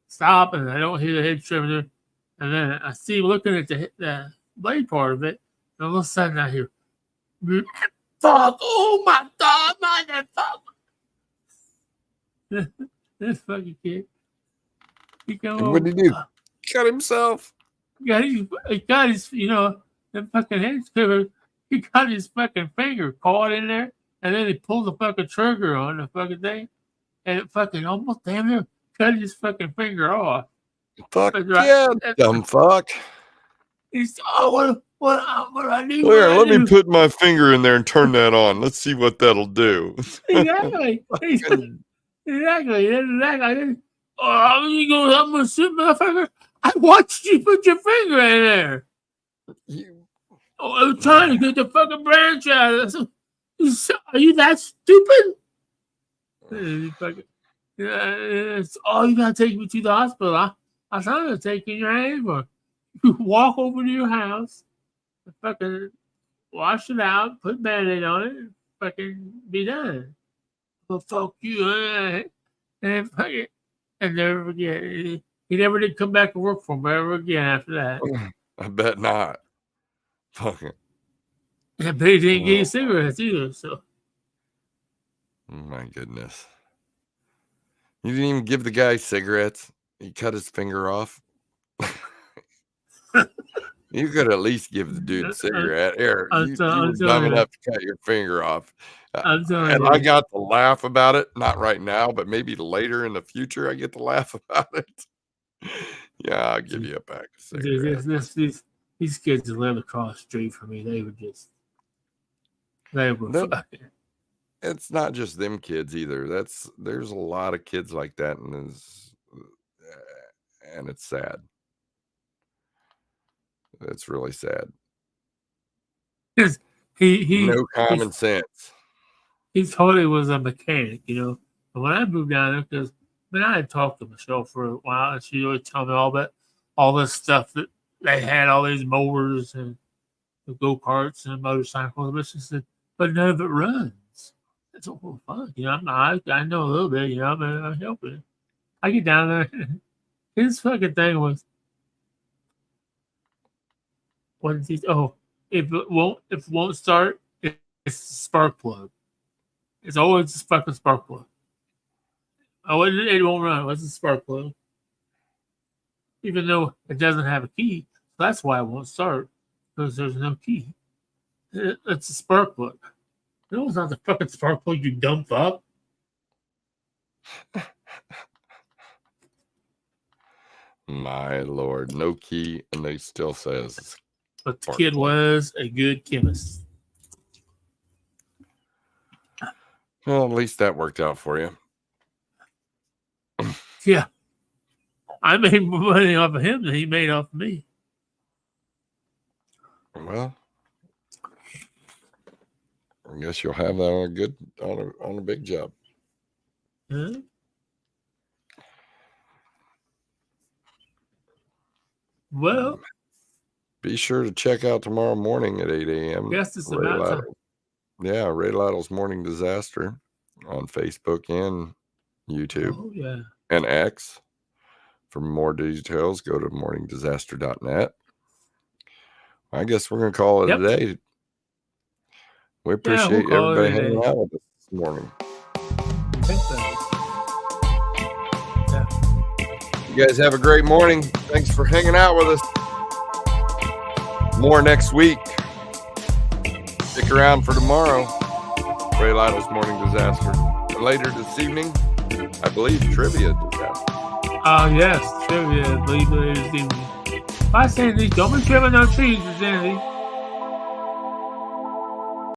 stop, and I don't hear the head trimmer. And then I see him looking at the blade part of it, and all of a sudden I hear, fuck! Oh my god, motherfucker! This fucking kid. He come And what over. did he do? Cut himself. He got his, the fucking head screamer. He got his fucking finger caught in there, and then he pulled the fucking trigger on the fucking thing, and it fucking almost damn near cut his fucking finger off. Fuck That's right. yeah, dumb fuck. He's what I do? Here, let me put my finger in there and turn that on. Let's see what that'll do. Exactly. Exactly. Oh, I'm gonna shoot my finger. I watched you put your finger in there. I'm trying to get the fucking branch out. Are you that stupid? Oh, you gotta take me to the hospital. I'm trying to take you in your hand for. You walk over to your house, fucking wash it out, put Band-Aid on it, and fucking be done. Well, fuck you. And fucking, and never forget. He never did come back to work for me ever again after that. I bet not. Fucking. Yeah, but he didn't get his cigarettes either, so. Oh my goodness. You didn't even give the guy cigarettes. He cut his finger off. You could at least give the dude a cigarette. Here, you were dumb enough to cut your finger off. And I got to laugh about it. Not right now, but maybe later in the future I get to laugh about it. Yeah, I'll give you a pack of cigarettes. These kids that live across the street from me, they were fucking. It's not just them kids either. There's a lot of kids like that, and it's sad. It's really sad. No common sense. He totally was a mechanic, And when I moved down there, because I had talked to Michelle for a while, and she would tell me all this stuff that they had, all these mowers and the go-karts and motorcycles. But she said, but none of it runs. That's all fun. I know a little bit, I'm helping. I get down there. His fucking thing was, what is he? Oh, if it won't start, it's a spark plug. It's always a fucking spark plug. Oh, it won't run. What's a spark plug? Even though it doesn't have a key, that's why it won't start, because there's no key. It's a spark plug. No, it's not the fucking spark plug, you dumb fuck. My Lord, no key, and they still says. But the kid was a good chemist. Well, at least that worked out for you. Yeah. I made more money off of him than he made off of me. Well, I guess you'll have that on a big job. Huh? Well, be sure to check out tomorrow morning at 8 a.m. Yes, it's about time. Yeah, Ray Lytle's Morning Disaster on Facebook and YouTube. Oh, yeah. And X. For more details, go to morningdisaster.net. I guess we're going to call it a day. We appreciate everybody hanging out with us this morning. I think so. Yeah. You guys have a great morning. Thanks for hanging out with us. More next week. Stick around for tomorrow. Ray Lytle's Morning Disaster. And later this evening, I believe, Trivia Disaster. Oh, yes. Trivia. I believe it is. If I say these, don't be tripping on trees, Sandy.